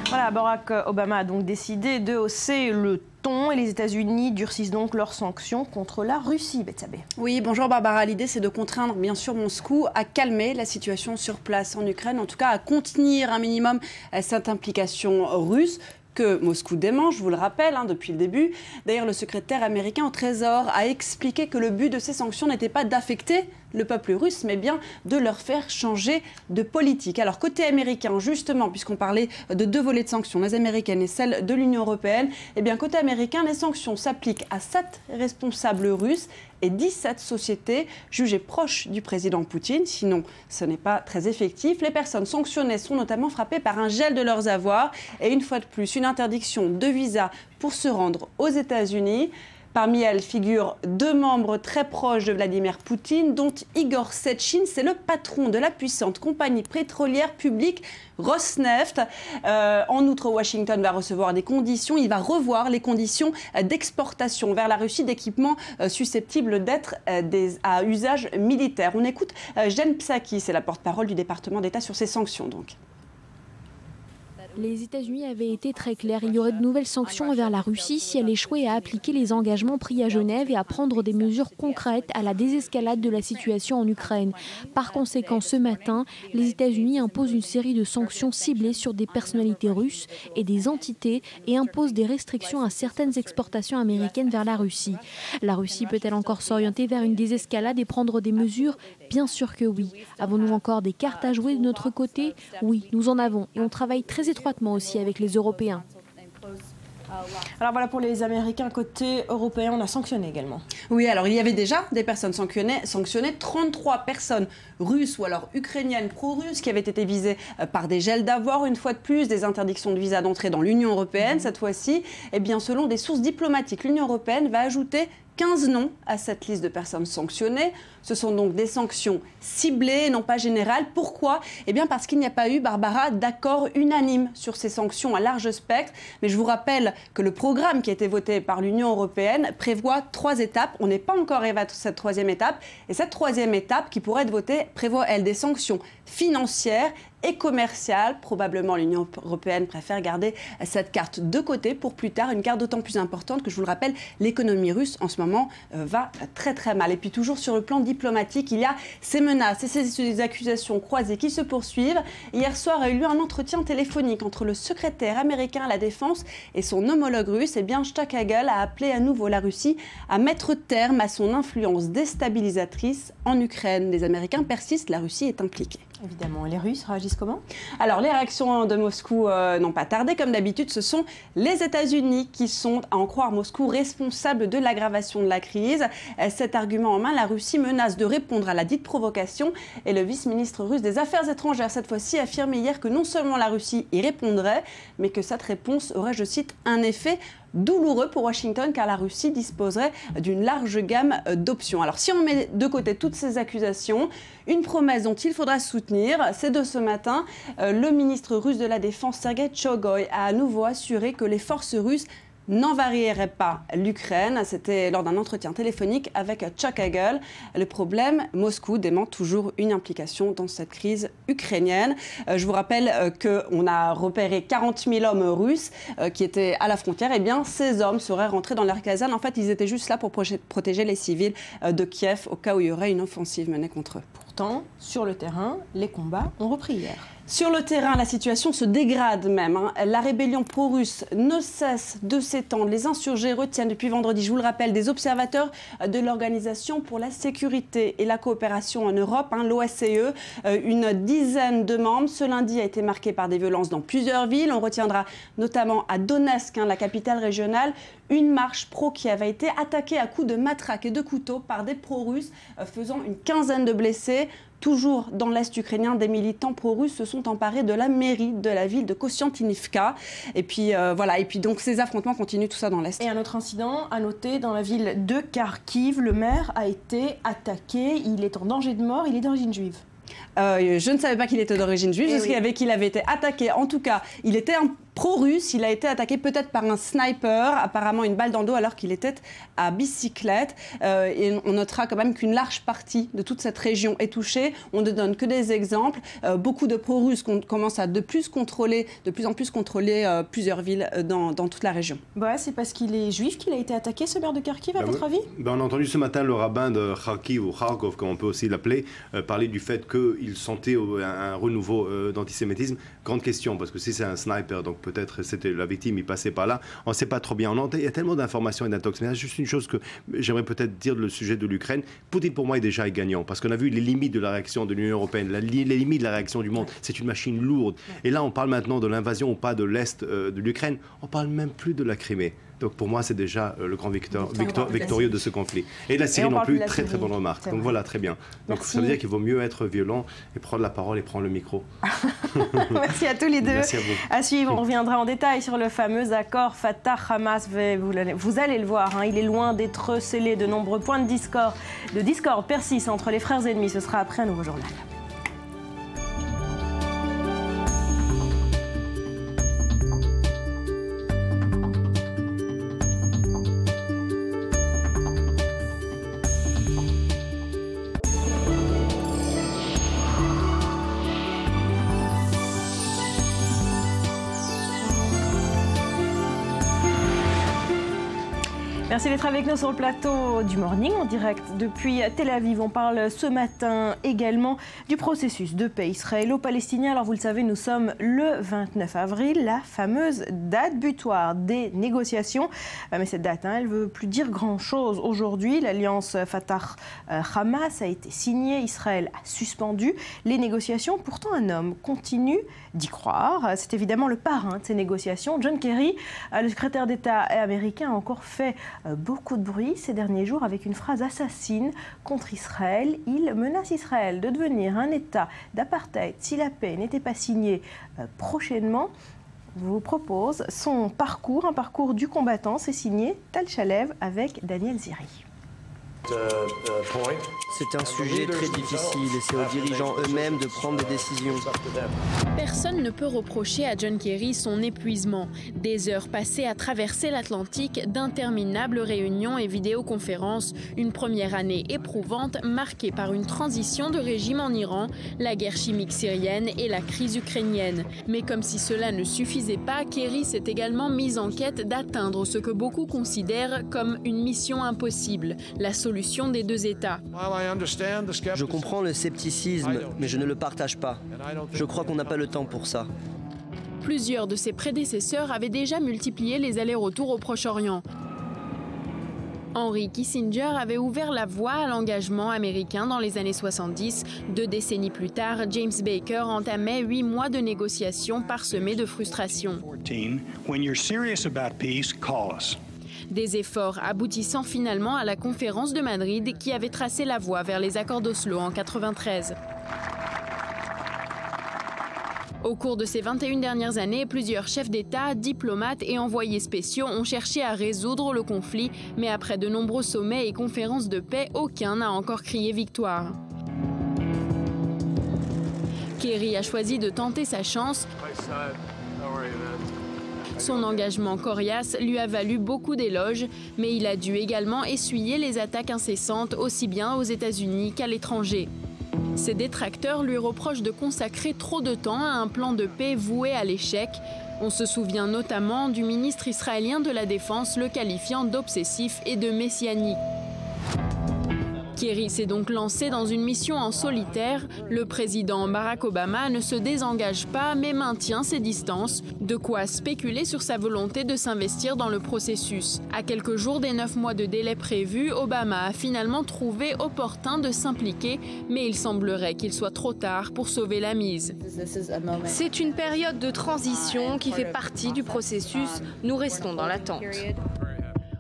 Voilà, Barack Obama a donc décidé de hausser le ton et les États-Unis durcissent donc leurs sanctions contre la Russie. Betsabé. Oui, bonjour Barbara. L'idée, c'est de contraindre bien sûr Moscou à calmer la situation sur place en Ukraine, en tout cas à contenir un minimum cette implication russe que Moscou dément, je vous le rappelle, depuis le début. D'ailleurs, le secrétaire américain au Trésor a expliqué que le but de ces sanctions n'était pas d'affecter le peuple russe, mais bien de leur faire changer de politique. Alors, côté américain, justement, puisqu'on parlait de deux volets de sanctions, les américaines et celles de l'Union européenne, eh bien, côté américain, les sanctions s'appliquent à 7 responsables russes et 17 sociétés jugées proches du président Poutine. Sinon, ce n'est pas très effectif. Les personnes sanctionnées sont notamment frappées par un gel de leurs avoirs et une fois de plus, une interdiction de visa pour se rendre aux États-Unis. Parmi elles figurent 2 membres très proches de Vladimir Poutine, dont Igor Sechin, c'est le patron de la puissante compagnie pétrolière publique Rosneft. En outre, Washington va recevoir des conditions, il va revoir les conditions d'exportation vers la Russie d'équipements susceptibles d'être à usage militaire. On écoute Jen Psaki, c'est la porte-parole du département d'État sur ces sanctions donc. Les États-Unis avaient été très clairs. Il y aurait de nouvelles sanctions envers la Russie si elle échouait à appliquer les engagements pris à Genève et à prendre des mesures concrètes à la désescalade de la situation en Ukraine. Par conséquent, ce matin, les États-Unis imposent une série de sanctions ciblées sur des personnalités russes et des entités et imposent des restrictions à certaines exportations américaines vers la Russie. La Russie peut-elle encore s'orienter vers une désescalade et prendre des mesures ? Bien sûr que oui. Avons-nous encore des cartes à jouer de notre côté ? Oui, nous en avons et on travaille très étroitement aussi avec les Européens. Alors voilà pour les Américains, côté européen, on a sanctionné également. Oui, alors il y avait déjà des personnes sanctionnées, 33 personnes russes ou alors ukrainiennes pro-russes qui avaient été visées par des gels d'avoirs, une fois de plus, des interdictions de visa d'entrée dans l'Union européenne. Cette fois-ci, eh bien, selon des sources diplomatiques, l'Union européenne va ajouter 15 noms à cette liste de personnes sanctionnées. Ce sont donc des sanctions ciblées, non pas générales. Pourquoi ? Eh bien parce qu'il n'y a pas eu, Barbara, d'accord unanime sur ces sanctions à large spectre. Mais je vous rappelle que le programme qui a été voté par l'Union européenne prévoit 3 étapes. On n'est pas encore arrivé à cette 3e étape. Et cette 3e étape qui pourrait être votée prévoit, elle, des sanctions financières et commerciales. Probablement, l'Union européenne préfère garder cette carte de côté pour plus tard, une carte d'autant plus importante que, je vous le rappelle, l'économie russe en ce moment va très très mal. Et puis toujours sur le plan diplomatique, il y a ces menaces et ces accusations croisées qui se poursuivent. Hier soir a eu lieu un entretien téléphonique entre le secrétaire américain à la Défense et son homologue russe. Et bien, Chuck Hagel a appelé à nouveau la Russie à mettre terme à son influence déstabilisatrice en Ukraine. Les Américains persistent, la Russie est impliquée. Évidemment, les Russes réagissent comment ? Alors, les réactions de Moscou n'ont pas tardé. Comme d'habitude, ce sont les États-Unis qui sont, à en croire Moscou, responsables de l'aggravation de la crise. Cet argument en main, la Russie menace de répondre à la dite provocation. Et le vice-ministre russe des Affaires étrangères, cette fois-ci, a affirmé hier que non seulement la Russie y répondrait, mais que cette réponse aurait, je cite, un effet douloureux pour Washington car la Russie disposerait d'une large gamme d'options. Alors si on met de côté toutes ces accusations, une promesse dont il faudra soutenir, c'est de ce matin, le ministre russe de la Défense Sergei Shoigu a à nouveau assuré que les forces russes n'envahiraient pas l'Ukraine. C'était lors d'un entretien téléphonique avec Chuck Hagel. Le problème, Moscou dément toujours une implication dans cette crise ukrainienne. Je vous rappelle qu'on a repéré 40 000 hommes russes qui étaient à la frontière. Eh bien, ces hommes seraient rentrés dans leur caserne. En fait, ils étaient juste là pour protéger les civils de Kiev au cas où il y aurait une offensive menée contre eux. Pourtant, sur le terrain, les combats ont repris hier. Sur le terrain, la situation se dégrade même. La rébellion pro-russe ne cesse de s'étendre. Les insurgés retiennent depuis vendredi, je vous le rappelle, des observateurs de l'Organisation pour la sécurité et la coopération en Europe, l'OSCE, une dizaine de membres. Ce lundi a été marqué par des violences dans plusieurs villes. On retiendra notamment à Donetsk, la capitale régionale, une marche pro qui avait été attaquée à coups de matraque et de couteau par des pro-russes, faisant une quinzaine de blessés. Toujours dans l'Est ukrainien, des militants pro-russes se sont emparés de la mairie de la ville de Kostiantynivka. Et puis voilà, et puis donc ces affrontements continuent, tout ça dans l'Est. Et un autre incident à noter dans la ville de Kharkiv, le maire a été attaqué, il est en danger de mort, il est d'origine juive. Je ne savais pas qu'il était d'origine juive, je savais qu'il avait été attaqué. En tout cas, il était un pro-russe, il a été attaqué peut-être par un sniper, apparemment une balle dans le dos alors qu'il était à bicyclette. Et on notera quand même qu'une large partie de toute cette région est touchée. On ne donne que des exemples. Beaucoup de pro-russes commencent à de plus en plus contrôler plusieurs villes dans toute la région. Bah, c'est parce qu'il est juif qu'il a été attaqué, ce maire de Kharkiv, à votre avis? On a entendu ce matin le rabbin de Kharkiv, ou Kharkov, comme on peut aussi l'appeler, parler du fait qu'il sentait un renouveau d'antisémitisme. Grande question, parce que si c'est un sniper, donc peut-être c'était la victime, il passait par là. On ne sait pas trop bien. Il y a tellement d'informations et d'intox. Mais il y a juste une chose que j'aimerais peut-être dire le sujet de l'Ukraine. Poutine, pour moi, est déjà gagnant. Parce qu'on a vu les limites de la réaction de l'Union européenne, les limites de la réaction du monde. C'est une machine lourde. Et là, on parle maintenant de l'invasion ou pas de l'Est de l'Ukraine. On ne parle même plus de la Crimée. Donc pour moi, c'est déjà le grand victorieux de ce conflit. Et la Syrie non plus, très très bonne remarque. Donc voilà, très bien. Donc ça veut dire qu'il vaut mieux être violent et prendre la parole et prendre le micro. Merci à tous les deux. Merci à vous. À suivre, on reviendra en détail sur le fameux accord Fatah-Hamas. Vous allez le voir, il est loin d'être scellé. De nombreux points de discorde persistent entre les frères ennemis. Ce sera après un nouveau journal. Merci d'être avec nous sur le plateau du Morning en direct depuis Tel Aviv. On parle ce matin également du processus de paix israélo-palestinien. Alors vous le savez, nous sommes le 29 avril, la fameuse date butoir des négociations. Mais cette date, elle ne veut plus dire grand-chose. Aujourd'hui, l'alliance Fatah-Hamas a été signée. Israël a suspendu les négociations. Pourtant, un homme continue d'y croire. C'est évidemment le parrain de ces négociations. John Kerry, le secrétaire d'État américain, a encore fait beaucoup de bruit ces derniers jours avec une phrase assassine contre Israël. Il menace Israël de devenir un État d'apartheid si la paix n'était pas signée prochainement. Je vous propose son parcours, un parcours du combattant. C'est signé Tal Shalev avec Daniel Ziri. C'est un sujet très difficile et c'est aux dirigeants eux-mêmes de prendre des décisions. Personne ne peut reprocher à John Kerry son épuisement. Des heures passées à traverser l'Atlantique, d'interminables réunions et vidéoconférences, une première année éprouvante marquée par une transition de régime en Iran, la guerre chimique syrienne et la crise ukrainienne. Mais comme si cela ne suffisait pas, Kerry s'est également mis en quête d'atteindre ce que beaucoup considèrent comme une mission impossible, la solution des deux États. Je comprends le scepticisme, mais je ne le partage pas. Je crois qu'on n'a pas le temps pour ça. Plusieurs de ses prédécesseurs avaient déjà multiplié les allers-retours au Proche-Orient. Henry Kissinger avait ouvert la voie à l'engagement américain dans les années 70. 2 décennies plus tard, James Baker entamait 8 mois de négociations parsemées de frustrations. Des efforts aboutissant finalement à la conférence de Madrid qui avait tracé la voie vers les accords d'Oslo en 1993. Au cours de ces 21 dernières années, plusieurs chefs d'État, diplomates et envoyés spéciaux ont cherché à résoudre le conflit, mais après de nombreux sommets et conférences de paix, aucun n'a encore crié victoire. Kerry a choisi de tenter sa chance. Son engagement coriace lui a valu beaucoup d'éloges, mais il a dû également essuyer les attaques incessantes aussi bien aux États-Unis qu'à l'étranger. Ses détracteurs lui reprochent de consacrer trop de temps à un plan de paix voué à l'échec. On se souvient notamment du ministre israélien de la Défense le qualifiant d'obsessif et de messianique. Kerry s'est donc lancé dans une mission en solitaire. Le président Barack Obama ne se désengage pas mais maintient ses distances, de quoi spéculer sur sa volonté de s'investir dans le processus. À quelques jours des 9 mois de délai prévus, Obama a finalement trouvé opportun de s'impliquer, mais il semblerait qu'il soit trop tard pour sauver la mise. C'est une période de transition qui fait partie du processus. Nous restons dans l'attente.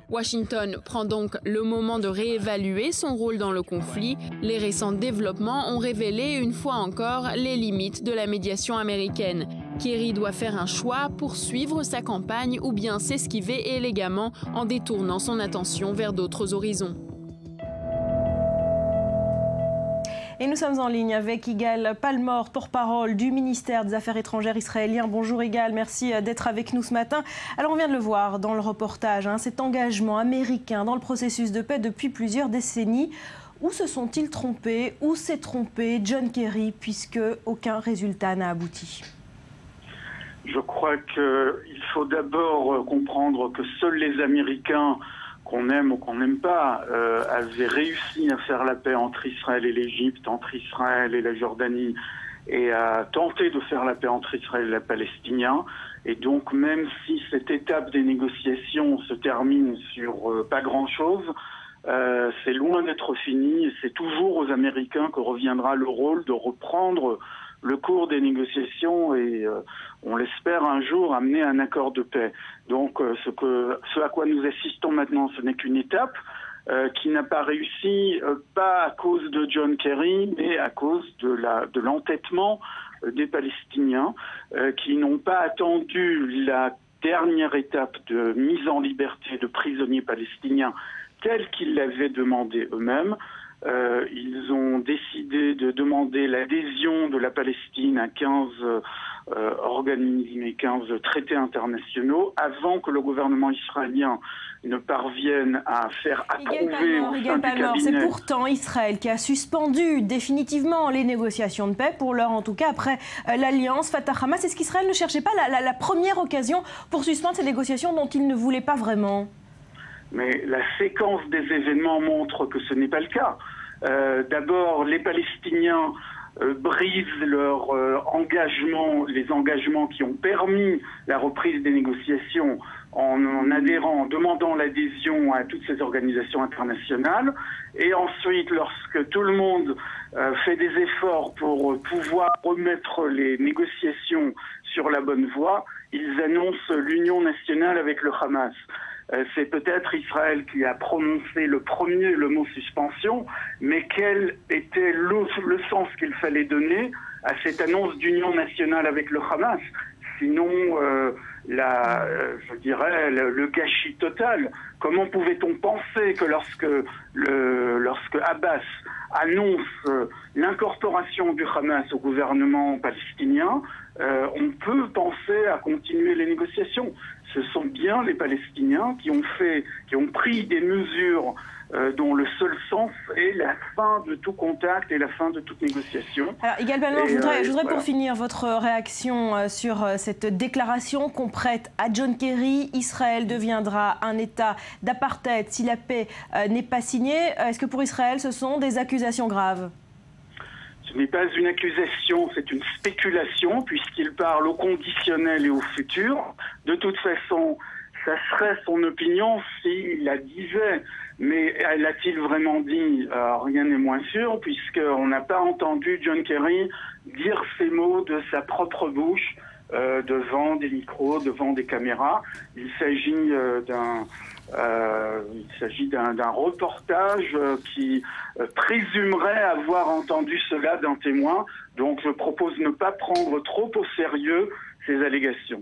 Washington prend donc le moment de réévaluer son rôle dans le conflit. Les récents développements ont révélé une fois encore les limites de la médiation américaine. Kerry doit faire un choix, poursuivre sa campagne ou bien s'esquiver élégamment en détournant son attention vers d'autres horizons. Et nous sommes en ligne avec Yigal Palmor, porte-parole du ministère des Affaires étrangères israélien. Bonjour Yigal, merci d'être avec nous ce matin. Alors on vient de le voir dans le reportage, cet engagement américain dans le processus de paix depuis plusieurs décennies. Où se sont-ils trompés? Où s'est trompé John Kerry puisque aucun résultat n'a abouti? Je crois qu'il faut d'abord comprendre que seuls les Américains, qu'on aime ou qu'on n'aime pas, avaient réussi à faire la paix entre Israël et l'Égypte, entre Israël et la Jordanie, et à tenter de faire la paix entre Israël et les Palestiniens. Et donc, même si cette étape des négociations se termine sur pas grand-chose, c'est loin d'être fini. C'est toujours aux Américains que reviendra le rôle de reprendre le cours des négociations et on l'espère un jour amener à un accord de paix. Donc ce à quoi nous assistons maintenant, ce n'est qu'une étape qui n'a pas réussi, pas à cause de John Kerry, mais à cause de l'entêtement des Palestiniens qui n'ont pas attendu la dernière étape de mise en liberté de prisonniers palestiniens telle qu'ils l'avaient demandé eux-mêmes. Ils ont décidé de demander l'adhésion de la Palestine à 15 organismes et 15 traités internationaux avant que le gouvernement israélien ne parvienne à faire approuver au sein du cabinet. C'est pourtant Israël qui a suspendu définitivement les négociations de paix, pour l'heure en tout cas, après l'alliance Fatah-Hamas. Est-ce qu'Israël ne cherchait pas la première occasion pour suspendre ces négociations dont il ne voulait pas vraiment ? Mais la séquence des événements montre que ce n'est pas le cas. D'abord, les Palestiniens brisent leur engagement, les engagements qui ont permis la reprise des négociations en adhérant, en demandant l'adhésion à toutes ces organisations internationales. Et ensuite, lorsque tout le monde fait des efforts pour pouvoir remettre les négociations sur la bonne voie, ils annoncent l'union nationale avec le Hamas. C'est peut-être Israël qui a prononcé le premier le mot suspension, mais quel était le sens qu'il fallait donner à cette annonce d'union nationale avec le Hamas? Sinon, je dirais, le gâchis total. Comment pouvait-on penser que lorsque Abbas annonce l'incorporation du Hamas au gouvernement palestinien, on peut penser à continuer les négociations? Ce sont bien les Palestiniens qui ont pris des mesures dont le seul sens est la fin de tout contact et la fin de toute négociation. Alors, Yigal Palmor, je voudrais pour finir votre réaction sur cette déclaration qu'on prête à John Kerry. Israël deviendra un État d'apartheid si la paix n'est pas signée. Est-ce que pour Israël, ce sont des accusations graves ? Ce n'est pas une accusation, c'est une spéculation, puisqu'il parle au conditionnel et au futur. De toute façon, ça serait son opinion s'il la disait. Mais l'a-t-il vraiment dit? Rien n'est moins sûr, puisqu'on n'a pas entendu John Kerry dire ces mots de sa propre bouche devant des micros, devant des caméras. Il s'agit Il s'agit d'un reportage qui présumerait avoir entendu cela d'un témoin. Donc je propose de ne pas prendre trop au sérieux ces allégations.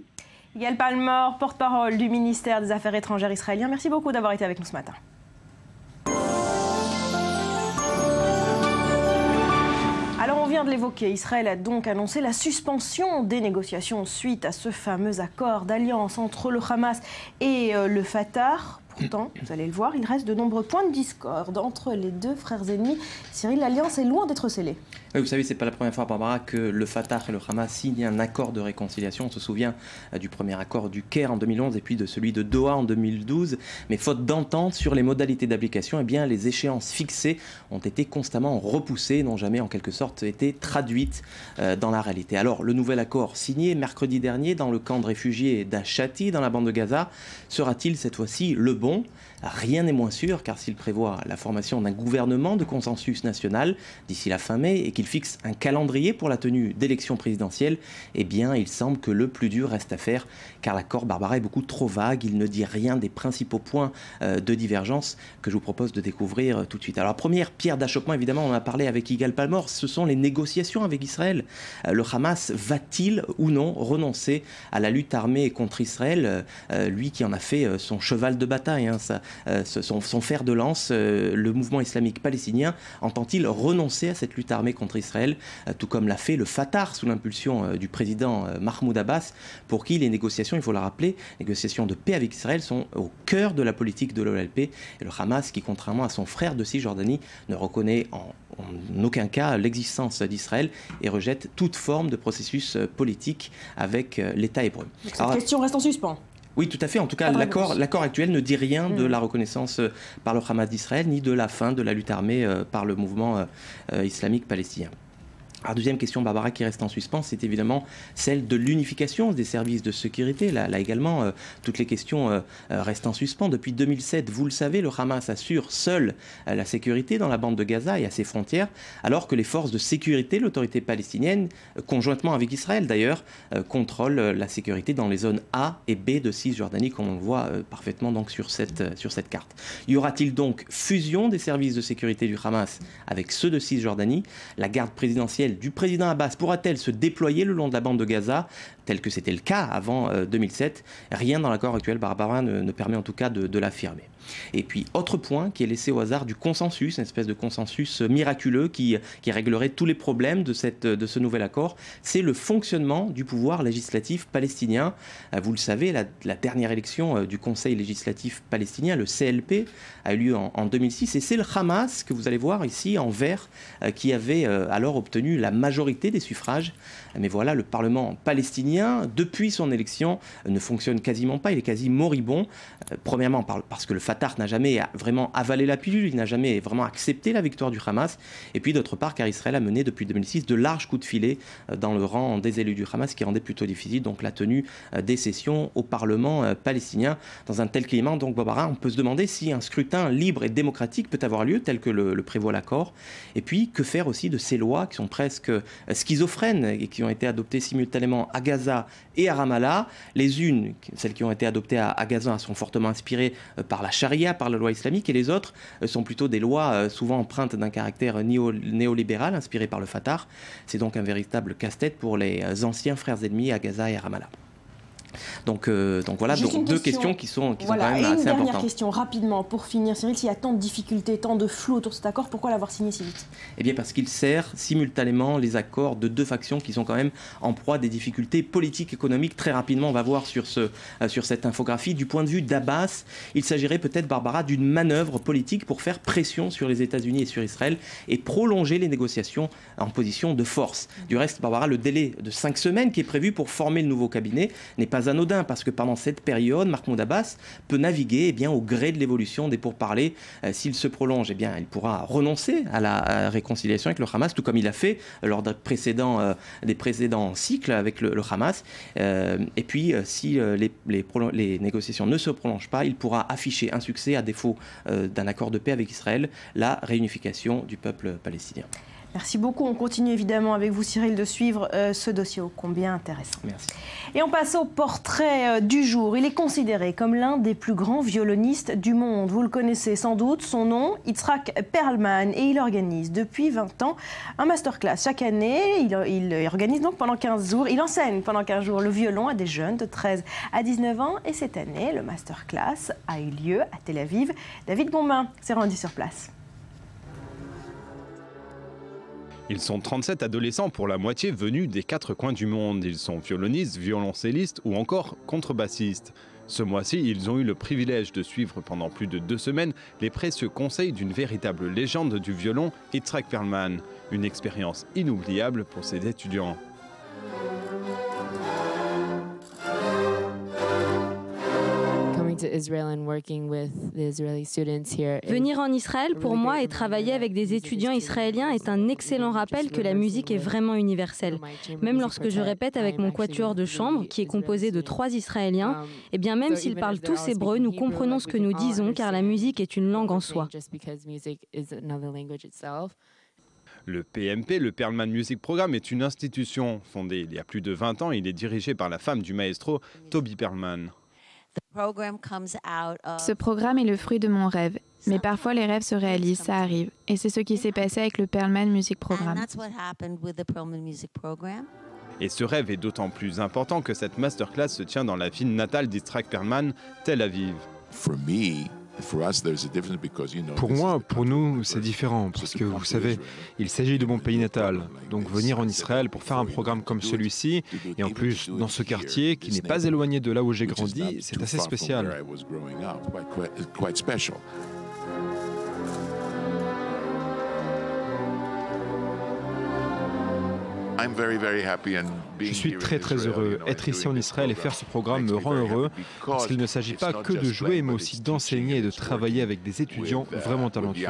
Yigal Palmor, porte-parole du ministère des Affaires étrangères israélien, merci beaucoup d'avoir été avec nous ce matin. Alors on vient de l'évoquer, Israël a donc annoncé la suspension des négociations suite à ce fameux accord d'alliance entre le Hamas et le Fatah. Pourtant, vous allez le voir, il reste de nombreux points de discorde entre les deux frères ennemis. Cyril, l'alliance est loin d'être scellée. Oui, vous savez, c'est pas la première fois, Barbara, que le Fatah et le Hamas signent un accord de réconciliation. On se souvient du premier accord du Caire en 2011 et puis de celui de Doha en 2012. Mais faute d'entente sur les modalités d'application, eh bien, les échéances fixées ont été constamment repoussées, n'ont jamais en quelque sorte été traduites dans la réalité. Alors, le nouvel accord signé mercredi dernier dans le camp de réfugiés d'Ashati, dans la bande de Gaza, sera-t-il cette fois-ci le bon ? Rien n'est moins sûr, car s'il prévoit la formation d'un gouvernement de consensus national d'ici la fin mai et qu'il fixe un calendrier pour la tenue d'élections présidentielles, eh bien, il semble que le plus dur reste à faire, car l'accord, Barbara, est beaucoup trop vague. Il ne dit rien des principaux points de divergence que je vous propose de découvrir tout de suite. Alors, première pierre d'achoppement, évidemment, on en a parlé avec Yigal Palmor, ce sont les négociations avec Israël. Le Hamas va-t-il ou non renoncer à la lutte armée contre Israël, lui qui en a fait son cheval de bataille, son fer de lance, le mouvement islamique palestinien, entend-il renoncer à cette lutte armée contre Israël, tout comme l'a fait le Fatah sous l'impulsion du président Mahmoud Abbas, pour qui les négociations, il faut le rappeler, les négociations de paix avec Israël sont au cœur de la politique de l'OLP, et le Hamas qui, contrairement à son frère de Cisjordanie, ne reconnaît en aucun cas l'existence d'Israël et rejette toute forme de processus politique avec l'État hébreu. Donc cette question reste en suspens. Oui, tout à fait. En tout cas, l'accord actuel ne dit rien de la reconnaissance par le Hamas d'Israël, ni de la fin de la lutte armée par le mouvement islamique palestinien. La deuxième question, Barbara, qui reste en suspens, c'est évidemment celle de l'unification des services de sécurité. Là également, toutes les questions restent en suspens. Depuis 2007, vous le savez, le Hamas assure seul la sécurité dans la bande de Gaza et à ses frontières, alors que les forces de sécurité, l'autorité palestinienne, conjointement avec Israël d'ailleurs, contrôlent la sécurité dans les zones A et B de Cisjordanie, comme on le voit parfaitement donc sur cette carte. Y aura-t-il donc fusion des services de sécurité du Hamas avec ceux de Cisjordanie? La garde présidentielle du président Abbas pourra-t-elle se déployer le long de la bande de Gaza, tel que c'était le cas avant 2007? Rien dans l'accord actuel, Barbara, ne permet en tout cas de l'affirmer. Et puis, autre point qui est laissé au hasard du consensus, une espèce de consensus miraculeux qui réglerait tous les problèmes de ce nouvel accord, c'est le fonctionnement du pouvoir législatif palestinien. Vous le savez, la dernière élection du Conseil législatif palestinien, le CLP, a eu lieu en 2006, et c'est le Hamas, que vous allez voir ici en vert, qui avait alors obtenu la majorité des suffrages. Mais voilà, le Parlement palestinien, depuis son élection, ne fonctionne quasiment pas, il est quasi moribond. Premièrement, parce que le Fatah n'a jamais vraiment avalé la pilule, il n'a jamais vraiment accepté la victoire du Hamas. Et puis d'autre part, car Israël a mené depuis 2006 de larges coups de filet dans le rang des élus du Hamas, qui rendait plutôt difficile donc la tenue des sessions au Parlement palestinien. Dans un tel climat, donc Barbara, on peut se demander si un scrutin libre et démocratique peut avoir lieu, tel que le prévoit l'accord. Et puis, que faire aussi de ces lois qui sont presque schizophrènes et qui ont été adoptées simultanément à Gaza et à Ramallah. Les unes, celles qui ont été adoptées à Gaza, sont fortement inspirées par la charia, par la loi islamique, et les autres sont plutôt des lois souvent empreintes d'un caractère néolibéral, inspirées par le Fatah. C'est donc un véritable casse-tête pour les anciens frères ennemis à Gaza et à Ramallah. Donc voilà, deux questions qui sont quand même assez importantes. Et une dernière question, rapidement, pour finir. Cyril, s'il y a tant de difficultés, tant de flou autour de cet accord, pourquoi l'avoir signé si vite? Eh bien parce qu'il sert simultanément les accords de deux factions qui sont quand même en proie à des difficultés politiques, économiques. Très rapidement, on va voir sur cette infographie. Du point de vue d'Abbas, il s'agirait peut-être, Barbara, d'une manœuvre politique pour faire pression sur les États-Unis et sur Israël et prolonger les négociations en position de force. Du reste, Barbara, le délai de 5 semaines qui est prévu pour former le nouveau cabinet n'est pas anodin, parce que pendant cette période, Mahmoud Abbas peut naviguer au gré de l'évolution des pourparlers. S'il se prolonge, il pourra renoncer à la réconciliation avec le Hamas, tout comme il a fait lors des précédents cycles avec le Hamas. Et puis, si les négociations ne se prolongent pas, il pourra afficher un succès, à défaut d'un accord de paix avec Israël, la réunification du peuple palestinien. Merci beaucoup. On continue évidemment avec vous, Cyril, de suivre ce dossier ô combien intéressant. Merci. Et on passe au portrait du jour. Il est considéré comme l'un des plus grands violonistes du monde. Vous le connaissez sans doute, son nom, Yitzhak Perlman, et il organise depuis 20 ans un masterclass. Chaque année, il organise donc pendant 15 jours, il enseigne pendant 15 jours le violon à des jeunes de 13 à 19 ans. Et cette année, le masterclass a eu lieu à Tel Aviv. David Gombin s'est rendu sur place. Ils sont 37 adolescents, pour la moitié venus des 4 coins du monde. Ils sont violonistes, violoncellistes ou encore contrebassistes. Ce mois-ci, ils ont eu le privilège de suivre pendant plus de 2 semaines les précieux conseils d'une véritable légende du violon, Yitzhak Perlman. Une expérience inoubliable pour ses étudiants. Venir en Israël pour moi et travailler avec des étudiants israéliens est un excellent rappel que la musique est vraiment universelle. Même lorsque je répète avec mon quatuor de chambre, qui est composé de 3 Israéliens, et bien même s'ils parlent tous hébreu, nous comprenons ce que nous disons car la musique est une langue en soi. Le PMP, le Perlman Music Program, est une institution fondée il y a plus de 20 ans. Il est dirigé par la femme du maestro, Toby Perlman. Ce programme est le fruit de mon rêve, mais parfois les rêves se réalisent, ça arrive. Et c'est ce qui s'est passé avec le Perlman Music Program. Et ce rêve est d'autant plus important que cette masterclass se tient dans la ville natale d'Yitzhak Perlman, Tel Aviv. Pour moi, pour nous, c'est différent, parce que vous savez, il s'agit de mon pays natal. Donc venir en Israël pour faire un programme comme celui-ci, et en plus dans ce quartier qui n'est pas éloigné de là où j'ai grandi, c'est assez spécial. Je suis très heureux. Être ici en Israël et faire ce programme me rend heureux parce qu'il ne s'agit pas que de jouer mais aussi d'enseigner et de travailler avec des étudiants vraiment talentueux.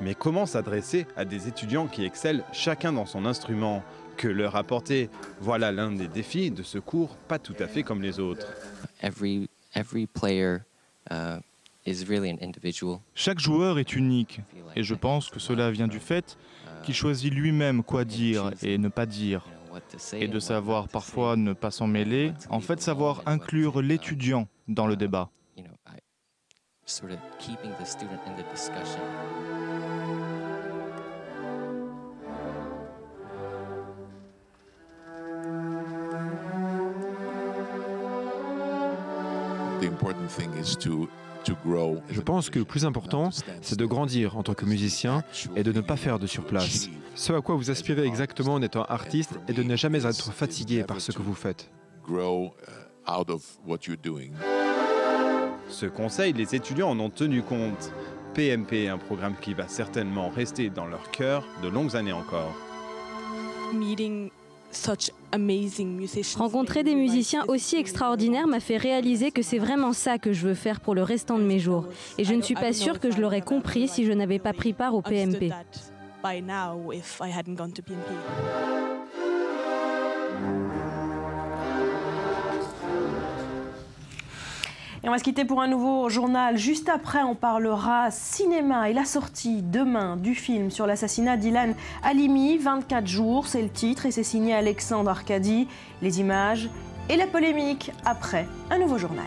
Mais comment s'adresser à des étudiants qui excellent chacun dans son instrument? Que leur apporter? Voilà l'un des défis de ce cours, pas tout à fait comme les autres. Chaque joueur est unique et je pense que cela vient du fait qu'il choisit lui-même quoi dire et ne pas dire. Et de savoir parfois ne pas s'en mêler, en fait savoir inclure l'étudiant dans le débat. Je pense que le plus important, c'est de grandir en tant que musicien et de ne pas faire de surplace. Ce à quoi vous aspirez exactement en étant artiste est de ne jamais être fatigué par ce que vous faites. Ce conseil, les étudiants en ont tenu compte. PMP, un programme qui va certainement rester dans leur cœur de longues années encore. Rencontrer des musiciens aussi extraordinaires m'a fait réaliser que c'est vraiment ça que je veux faire pour le restant de mes jours. Et je ne suis pas sûre que je l'aurais compris si je n'avais pas pris part au PMP. Et on va se quitter pour un nouveau journal. Juste après, on parlera cinéma et la sortie demain du film sur l'assassinat d'Ilan Halimi. 24 jours, c'est le titre et c'est signé Alexandre Arcadi. Les images et la polémique après un nouveau journal.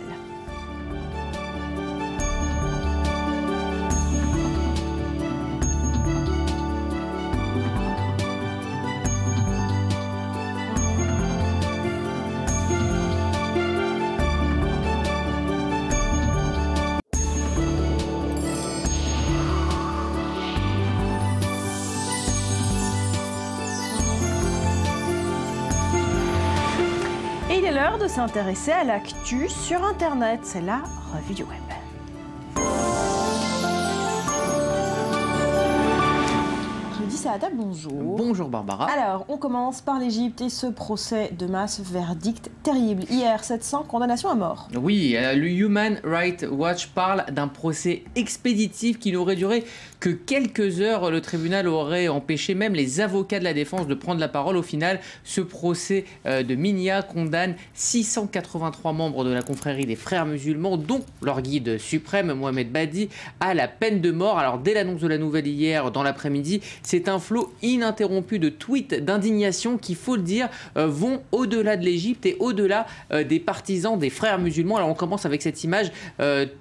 L'heure de s'intéresser à l'actu sur Internet, c'est la revue du web. Rudy Saada, bonjour. Bonjour Barbara. Alors, on commence par l'Égypte et ce procès de masse, verdict terrible. Hier, 700 condamnations à mort. Oui, le Human Rights Watch parle d'un procès expéditif qui n'aurait duré que quelques heures. Le tribunal aurait empêché même les avocats de la défense de prendre la parole. Au final, ce procès de Minya condamne 683 membres de la confrérie des frères musulmans, dont leur guide suprême, Mohamed Badi, à la peine de mort. Alors, dès l'annonce de la nouvelle hier, dans l'après-midi, c'est un flot ininterrompu de tweets d'indignation qui, faut le dire, vont au-delà de l'Égypte et au-delà des partisans des frères musulmans. Alors, on commence avec cette image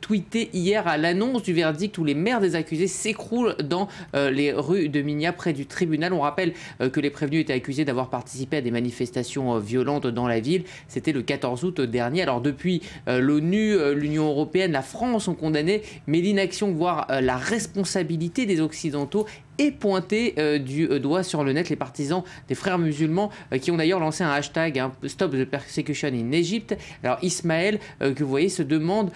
tweetée hier à l'annonce du verdict où les mères des accusés s'écroulent dans les rues de Minya près du tribunal. On rappelle que les prévenus étaient accusés d'avoir participé à des manifestations violentes dans la ville. C'était le 14 août dernier. Alors, depuis l'ONU, l'Union européenne, la France ont condamné, mais l'inaction, voire la responsabilité des Occidentaux et pointé du doigt sur le net les partisans des frères musulmans qui ont d'ailleurs lancé un hashtag Stop the Persecution in Egypt. Alors Ismaël, que vous voyez, se demande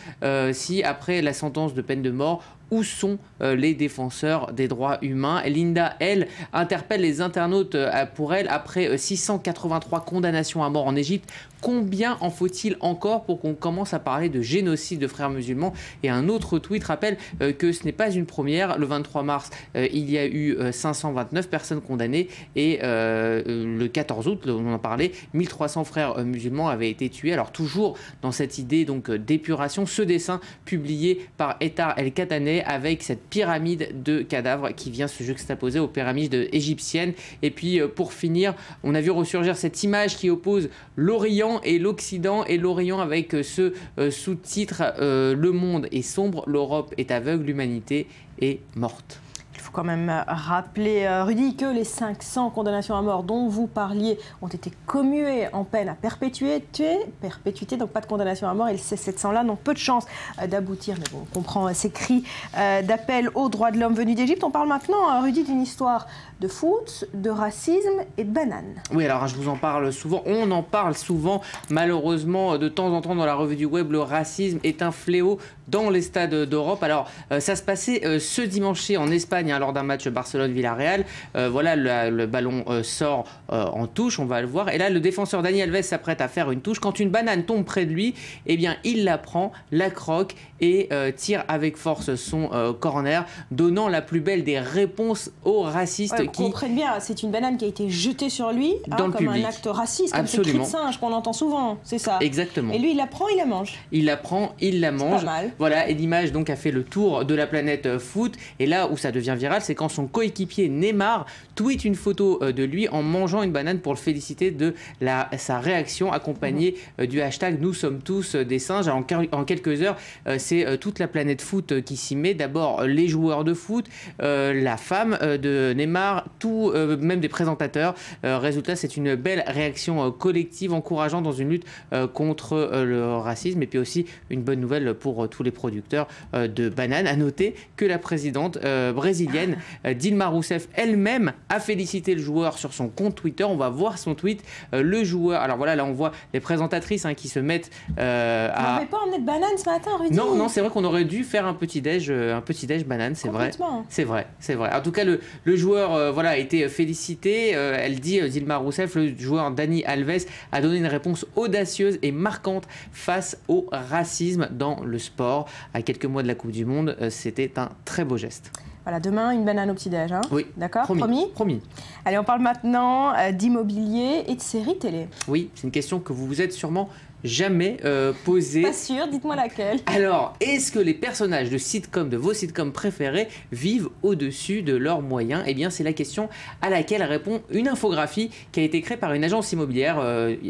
si après la sentence de peine de mort, où sont les défenseurs des droits humains. Linda, elle, interpelle les internautes pour elle après 683 condamnations à mort en Égypte. Combien en faut-il encore pour qu'on commence à parler de génocide de frères musulmans? Et un autre tweet rappelle que ce n'est pas une première. Le 23 mars, il y a eu 529 personnes condamnées et le 14 août, on en parlait, 1300 frères musulmans avaient été tués. Alors toujours dans cette idée donc d'épuration, ce dessin publié par Etar El-Katané avec cette pyramide de cadavres qui vient se juxtaposer aux pyramides égyptiennes. Et puis pour finir, on a vu ressurgir cette image qui oppose l'Orient et l'Occident, et l'Orient avec ce sous-titre Le monde est sombre, l'Europe est aveugle, l'humanité est morte. Il faut quand même rappeler, Rudy, que les 500 condamnations à mort dont vous parliez ont été commuées en peine à perpétuité, donc pas de condamnation à mort, et ces 700-là n'ont peu de chance d'aboutir. Mais bon, on comprend ces cris d'appel aux droits de l'homme venus d'Égypte. On parle maintenant, Rudy, d'une histoire de foot, de racisme et de bananes. Oui, alors je vous en parle souvent, on en parle souvent, malheureusement, de temps en temps dans la revue du web, le racisme est un fléau dans les stades d'Europe. Alors, ça se passait ce dimanche en Espagne, lors d'un match Barcelone-Villarreal. Voilà, le ballon sort en touche, on va le voir. Et là, le défenseur Dani Alves s'apprête à faire une touche. Quand une banane tombe près de lui, eh bien, il la prend, la croque et tire avec force son corner, donnant la plus belle des réponses aux racistes. Vous comprenez bien, c'est une banane qui a été jetée sur lui dans le comme public. Un acte raciste, comme ces Absolument. cris de singe qu'on entend souvent, c'est ça. Exactement. Et lui, il la prend, il la mange. Il la prend, il la mange. Pas mal. Voilà, et l'image donc a fait le tour de la planète foot. Et là où ça devient viral, c'est quand son coéquipier Neymar tweet une photo de lui en mangeant une banane pour le féliciter de sa réaction, accompagnée du hashtag Nous sommes tous des singes. Alors, en quelques heures, c'est toute la planète foot qui s'y met. D'abord les joueurs de foot, la femme de Neymar, même des présentateurs. Résultat, c'est une belle réaction collective encourageante dans une lutte contre le racisme, et puis aussi une bonne nouvelle pour tous les producteurs de bananes. À noter que la présidente brésilienne Dilma Rousseff elle-même a félicité le joueur sur son compte Twitter. On va voir son tweet. Le joueur, alors voilà, là on voit les présentatrices qui se mettent à... On n'avait pas emmené de banane ce matin, Rudy. Non, c'est vrai qu'on aurait dû faire un petit déj banane, c'est vrai. C'est vrai. En tout cas, le joueur voilà, a été félicité. Elle dit, Dilma Rousseff, le joueur Dani Alves a donné une réponse audacieuse et marquante face au racisme dans le sport. À quelques mois de la Coupe du Monde, c'était un très beau geste. Voilà, demain, une banane au petit-déj. Hein. Oui. D'accord, promis. Allez, on parle maintenant d'immobilier et de séries télé. Oui, c'est une question que vous vous êtes sûrement jamais posée. Pas sûr, dites-moi laquelle. Alors, est-ce que les personnages de vos sitcoms préférés vivent au-dessus de leurs moyens? Eh bien, c'est la question à laquelle répond une infographie qui a été créée par une agence immobilière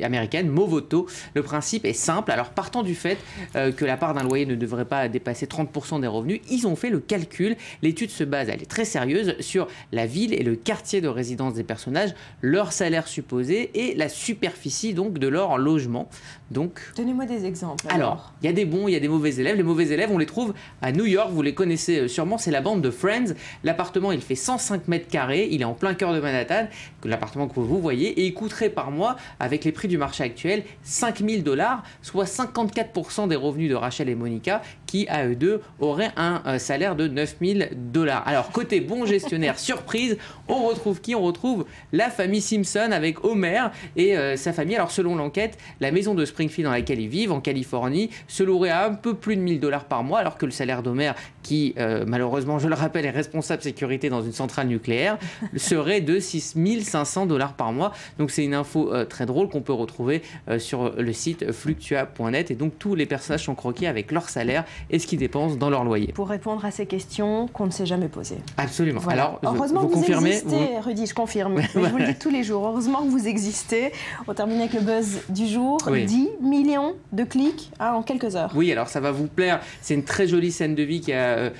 américaine, Movoto. Le principe est simple. Alors, partant du fait que la part d'un loyer ne devrait pas dépasser 30% des revenus, ils ont fait le calcul. L'étude se base, elle est très sérieuse, sur la ville et le quartier de résidence des personnages, leur salaire supposé et la superficie donc de leur logement. Donc, donnez-moi des exemples. Alors, il y a des bons, il y a des mauvais élèves. Les mauvais élèves, on les trouve à New York, vous les connaissez sûrement, c'est la bande de Friends. L'appartement, il fait 105 mètres carrés, il est en plein cœur de Manhattan, l'appartement que vous voyez, et il coûterait par mois, avec les prix du marché actuel, $5 000, soit 54% des revenus de Rachel et Monica, qui, à eux deux, auraient un salaire de $9 000. Alors, côté bon gestionnaire, surprise, on retrouve qui? On retrouve la famille Simpson avec Homer et sa famille. Alors, selon l'enquête, la maison de Springfield dans laquelle ils vivent, en Californie, se louerait à un peu plus de $1 000 par mois, alors que le salaire d'Homer, qui, malheureusement, je le rappelle, est responsable sécurité dans une centrale nucléaire, serait de $6 500 par mois. Donc, c'est une info très drôle qu'on peut retrouver sur le site fluctua.net. Et donc, tous les personnages sont croqués avec leur salaire et ce qu'ils dépensent dans leur loyer. Pour répondre à ces questions qu'on ne s'est jamais posées. Absolument. Voilà. Alors, heureusement vous que vous confirmez, existez, Rudy, je confirme. Mais je vous le dis tous les jours. Heureusement que vous existez. On termine avec le buzz du jour. Oui. 10 millions de clics en quelques heures. Oui, alors ça va vous plaire. C'est une très jolie scène de vie qui a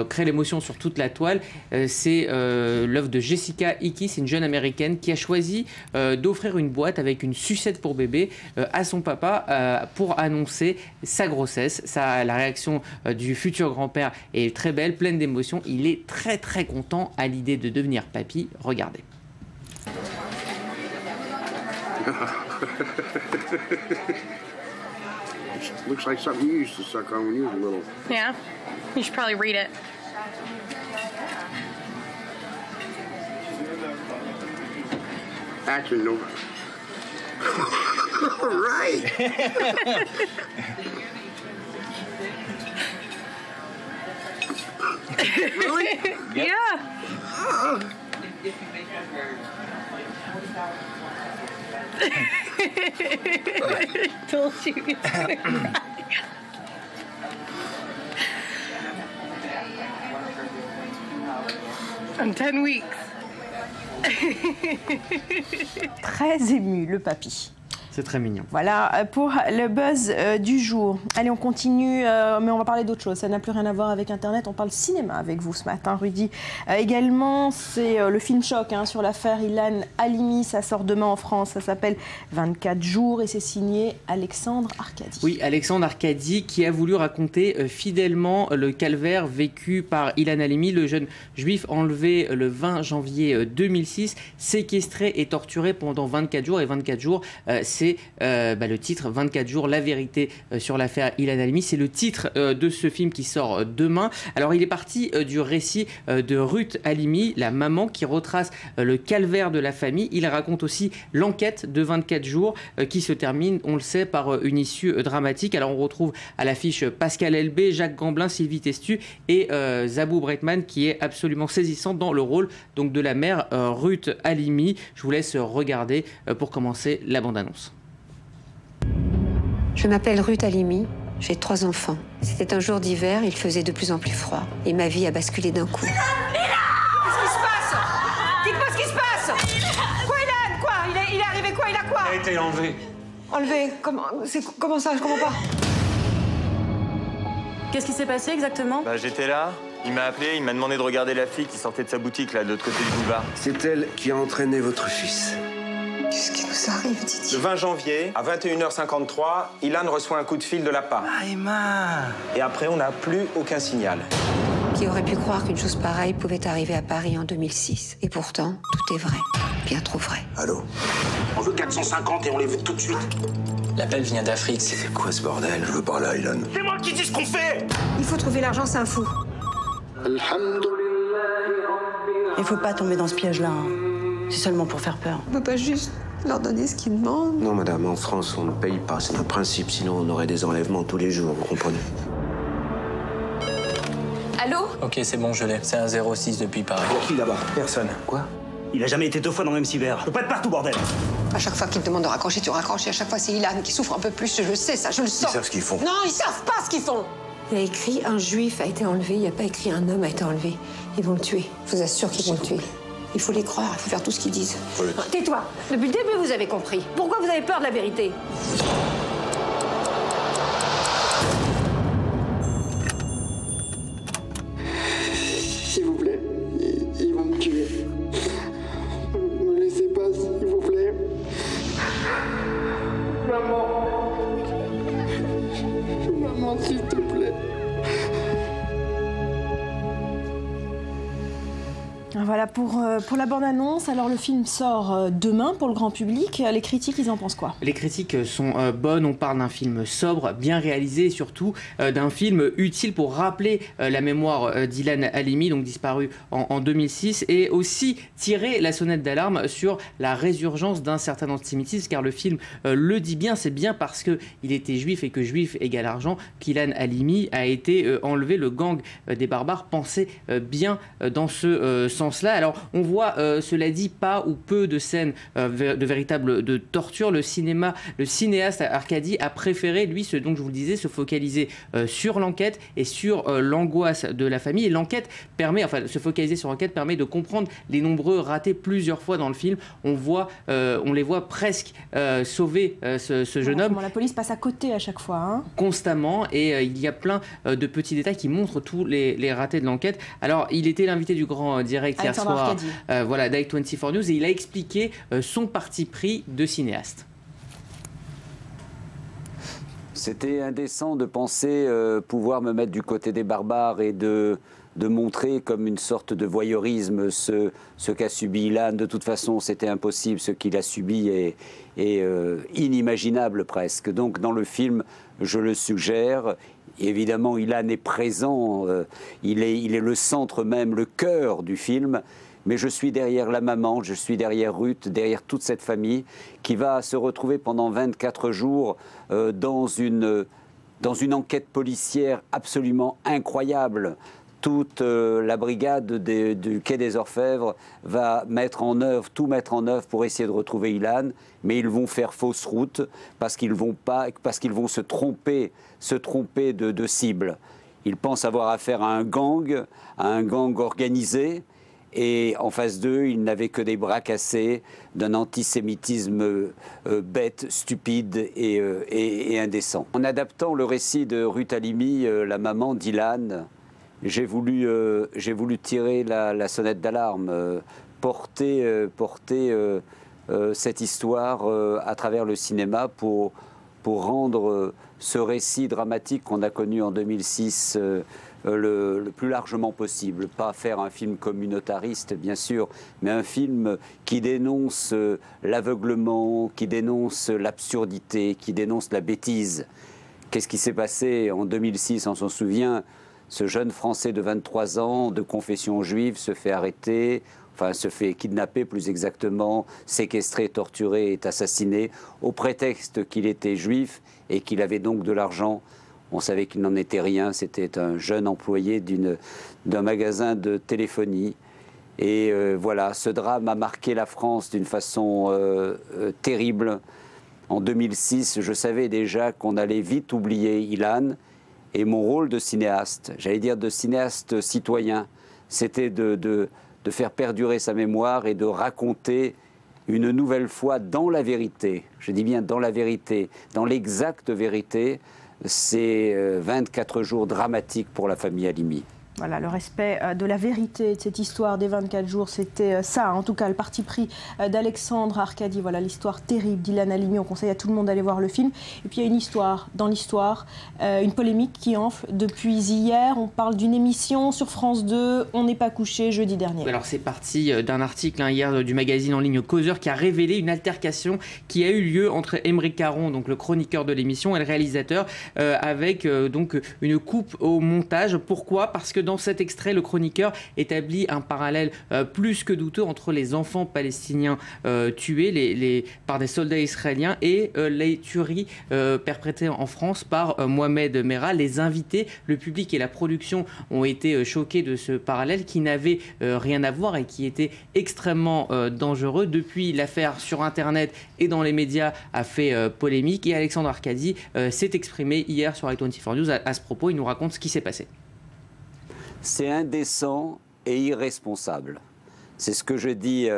créé l'émotion sur toute la toile. C'est l'œuvre de Jessica Hickey, c'est une jeune américaine qui a choisi d'offrir une boîte avec une sucette pour bébé à son papa pour annoncer sa grossesse. La réaction du futur grand-père est très belle, pleine d'émotions. Il est très très content à l'idée de devenir papy. Regardez. Looks like something you used to suck on when you was little. Yeah, you should probably read it. Actually, no. Right. Really? Yeah. I told you. I'm 10 weeks. Très ému, le papy. C'est très mignon. Voilà pour le buzz du jour. Allez, on continue, mais on va parler d'autre chose. Ça n'a plus rien à voir avec Internet. On parle cinéma avec vous ce matin, Rudy. Également, c'est le film choc sur l'affaire Ilan Halimi. Ça sort demain en France. Ça s'appelle 24 jours et c'est signé Alexandre Arcadi. Oui, Alexandre Arcadi qui a voulu raconter fidèlement le calvaire vécu par Ilan Halimi, le jeune juif enlevé le 20 janvier 2006, séquestré et torturé pendant 24 jours. Et 24 jours, c'est le titre 24 jours, la vérité sur l'affaire Ilan Halimi. C'est le titre de ce film qui sort demain. Alors il est parti du récit de Ruth Halimi, la maman qui retrace le calvaire de la famille. Il raconte aussi l'enquête de 24 jours qui se termine, on le sait, par une issue dramatique. Alors on retrouve à l'affiche Pascal Elbé, Jacques Gamblin, Sylvie Testu et Zabou Breitman qui est absolument saisissant dans le rôle donc de la mère Ruth Halimi. Je vous laisse regarder pour commencer la bande-annonce. Je m'appelle Ruth Halimi, j'ai 3 enfants. C'était un jour d'hiver, il faisait de plus en plus froid. Et ma vie a basculé d'un coup. Qu'est-ce qui se passe? Dites-moi ce qui se passe. Quoi, Ilan? Quoi? Il est arrivé quoi? Il a quoi? Il a été enlevé. Enlevé? Comment ça? Je comprends pas. Qu'est-ce qui s'est passé exactement? J'étais là, il m'a appelé, il m'a demandé de regarder la fille qui sortait de sa boutique, là, de l'autre côté du boulevard. C'est elle qui a entraîné votre fils. Qu'est-ce qui nous arrive, Didier? Le 20 janvier, à 21h53, Ilan reçoit un coup de fil de la PA. Emma. Et après, on n'a plus aucun signal. Qui aurait pu croire qu'une chose pareille pouvait arriver à Paris en 2006? Et pourtant, tout est vrai. Bien trop vrai. Allô? On veut 450 et on les veut tout de suite. L'appel vient d'Afrique. C'est quoi ce bordel? Je veux parler à Ilan. C'est moi qui dis ce qu'on fait! Il faut trouver l'argent, c'est un fou. Il faut pas tomber dans ce piège-là. C'est seulement pour faire peur. On peut pas juste leur donner ce qu'ils demandent. Non, madame, en France, on ne paye pas. C'est un principe, sinon on aurait des enlèvements tous les jours, vous comprenez? Allô? Ok, c'est bon, je l'ai. C'est un 06 depuis Paris. Il y a qui là-bas? Personne. Quoi? Il a jamais été 2 fois dans le même cyber. Je peux pas être partout, bordel! À chaque fois qu'ils te demandent de raccrocher, tu raccroches. Et à chaque fois, c'est Ilan qui souffre un peu plus. Je le sais, ça, je le sens. Ils savent ce qu'ils font. Non, ils savent pas ce qu'ils font. Il y a écrit un juif a été enlevé. Il n'y a pas écrit un homme a été enlevé. Ils vont le tuer. Je vous assure qu'ils vont le tuer. Il faut les croire, il faut faire tout ce qu'ils disent. Oui. Tais-toi. Depuis le début, vous avez compris. Pourquoi vous avez peur de la vérité? S'il vous plaît, ils vont me tuer. Ne me laissez pas, s'il vous plaît. Maman. Voilà pour la bande-annonce. Alors le film sort demain pour le grand public. Les critiques, ils en pensent quoi? Les critiques sont bonnes. On parle d'un film sobre, bien réalisé et surtout d'un film utile pour rappeler la mémoire d'Ilan Halimi, donc disparu en 2006, et aussi tirer la sonnette d'alarme sur la résurgence d'un certain antisémitisme, car le film le dit bien, c'est bien parce qu'il était juif et que juif égale argent qu'Ilan Halimi a été enlevé. Le gang des barbares pensait bien dans ce sens-là. Alors on voit, cela dit, pas ou peu de scènes de véritables de torture. Le cinéaste Arkady a préféré, lui, donc je vous le disais, se focaliser sur l'enquête et sur l'angoisse de la famille. Et l'enquête permet, enfin, se focaliser sur l'enquête permet de comprendre les nombreux ratés plusieurs fois dans le film. On les voit presque sauver ce jeune homme. La police passe à côté à chaque fois. Hein. Constamment, et il y a plein de petits détails qui montrent tous les ratés de l'enquête. Alors, il était l'invité du grand direct hier soir d'I24 News, et il a expliqué son parti pris de cinéaste. C'était indécent de penser pouvoir me mettre du côté des barbares et de montrer comme une sorte de voyeurisme ce qu'a subi Ilan. De toute façon, c'était impossible. Ce qu'il a subi est inimaginable presque. Donc dans le film, je le suggère. Évidemment, Ilan est présent. Il est le centre même, le cœur du film. Mais je suis derrière la maman, je suis derrière Ruth, derrière toute cette famille qui va se retrouver pendant 24 jours dans une enquête policière absolument incroyable. Toute la brigade du Quai des Orfèvres va tout mettre en œuvre pour essayer de retrouver Ilan, mais ils vont faire fausse route parce qu'ils vont se tromper de cible. Ils pensent avoir affaire à un gang organisé. Et en face d'eux, ils n'avaient que des bras cassés, d'un antisémitisme bête, stupide et indécent. En adaptant le récit de Ruth Halimi, la maman d'Ilan, j'ai voulu tirer la sonnette d'alarme, porter cette histoire à travers le cinéma pour rendre ce récit dramatique qu'on a connu en 2006 le plus largement possible. Pas faire un film communautariste, bien sûr, mais un film qui dénonce l'aveuglement, qui dénonce l'absurdité, qui dénonce la bêtise. Qu'est-ce qui s'est passé en 2006? On s'en souvient, ce jeune Français de 23 ans, de confession juive, se fait arrêter, enfin se fait kidnapper plus exactement, séquestrer, torturer, est assassiné, au prétexte qu'il était juif et qu'il avait donc de l'argent. On savait qu'il n'en était rien, c'était un jeune employé d'un magasin de téléphonie. Et voilà, ce drame a marqué la France d'une façon terrible. En 2006, je savais déjà qu'on allait vite oublier Ilan. Et mon rôle de cinéaste, j'allais dire de cinéaste citoyen, c'était de faire perdurer sa mémoire et de raconter une nouvelle fois dans la vérité, je dis bien dans la vérité, dans l'exacte vérité, ces 24 jours dramatiques pour la famille Halimi. Voilà, le respect de la vérité de cette histoire des 24 jours, c'était ça, en tout cas, le parti pris d'Alexandre Arkady. Voilà, l'histoire terrible d'Ilan Halimi. On conseille à tout le monde d'aller voir le film. Et puis, il y a une histoire dans l'histoire, une polémique qui enfle depuis hier. On parle d'une émission sur France 2, On n'est pas couché, jeudi dernier. Alors, c'est parti d'un article hier du magazine en ligne Causeur qui a révélé une altercation qui a eu lieu entre Aymeric Caron, donc le chroniqueur de l'émission, et le réalisateur, avec donc une coupe au montage. Pourquoi? Parce que dans cet extrait, le chroniqueur établit un parallèle plus que douteux entre les enfants palestiniens tués par des soldats israéliens et les tueries perpétrées en France par Mohamed Merah. Les invités, le public et la production ont été choqués de ce parallèle qui n'avait rien à voir et qui était extrêmement dangereux. Depuis, l'affaire sur Internet et dans les médias a fait polémique, et Alexandre Arkady s'est exprimé hier sur I24 News à ce propos. Il nous raconte ce qui s'est passé. C'est indécent et irresponsable. C'est ce que je dis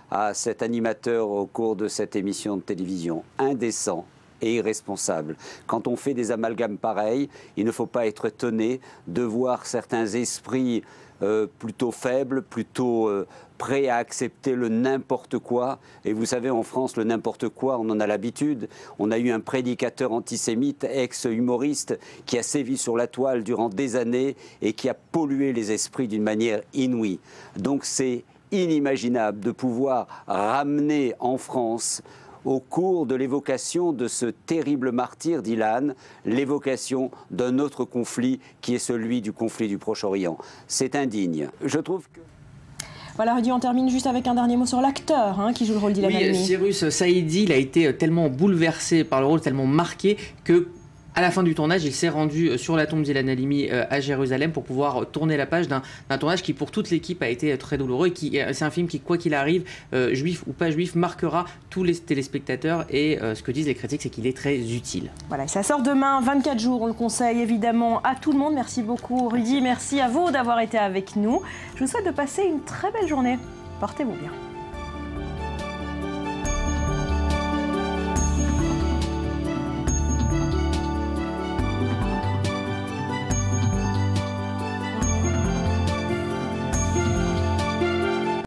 à cet animateur au cours de cette émission de télévision. Indécent et irresponsable. Quand on fait des amalgames pareils, il ne faut pas être étonné de voir certains esprits plutôt faibles, plutôt prêts à accepter le n'importe quoi. Et vous savez, en France, le n'importe quoi, on en a l'habitude. On a eu un prédicateur antisémite, ex-humoriste, qui a sévi sur la toile durant des années et qui a pollué les esprits d'une manière inouïe. Donc c'est inimaginable de pouvoir ramener en France, au cours de l'évocation de ce terrible martyr d'Ilan, l'évocation d'un autre conflit qui est celui du conflit du Proche-Orient. C'est indigne. Je trouve que... Voilà, Rudy, on termine juste avec un dernier mot sur l'acteur qui joue le rôle d'Ilan Halimi. Oui, Cyrus Saïdi, il a été tellement bouleversé par le rôle, tellement marqué que... À la fin du tournage, il s'est rendu sur la tombe d'Ilan Halimi à Jérusalem pour pouvoir tourner la page d'un tournage qui, pour toute l'équipe, a été très douloureux. Et c'est un film qui, quoi qu'il arrive, juif ou pas juif, marquera tous les téléspectateurs. Et ce que disent les critiques, c'est qu'il est très utile. Voilà, ça sort demain, 24 jours. On le conseille évidemment à tout le monde. Merci beaucoup, Rudy. Merci à vous d'avoir été avec nous. Je vous souhaite de passer une très belle journée. Portez-vous bien.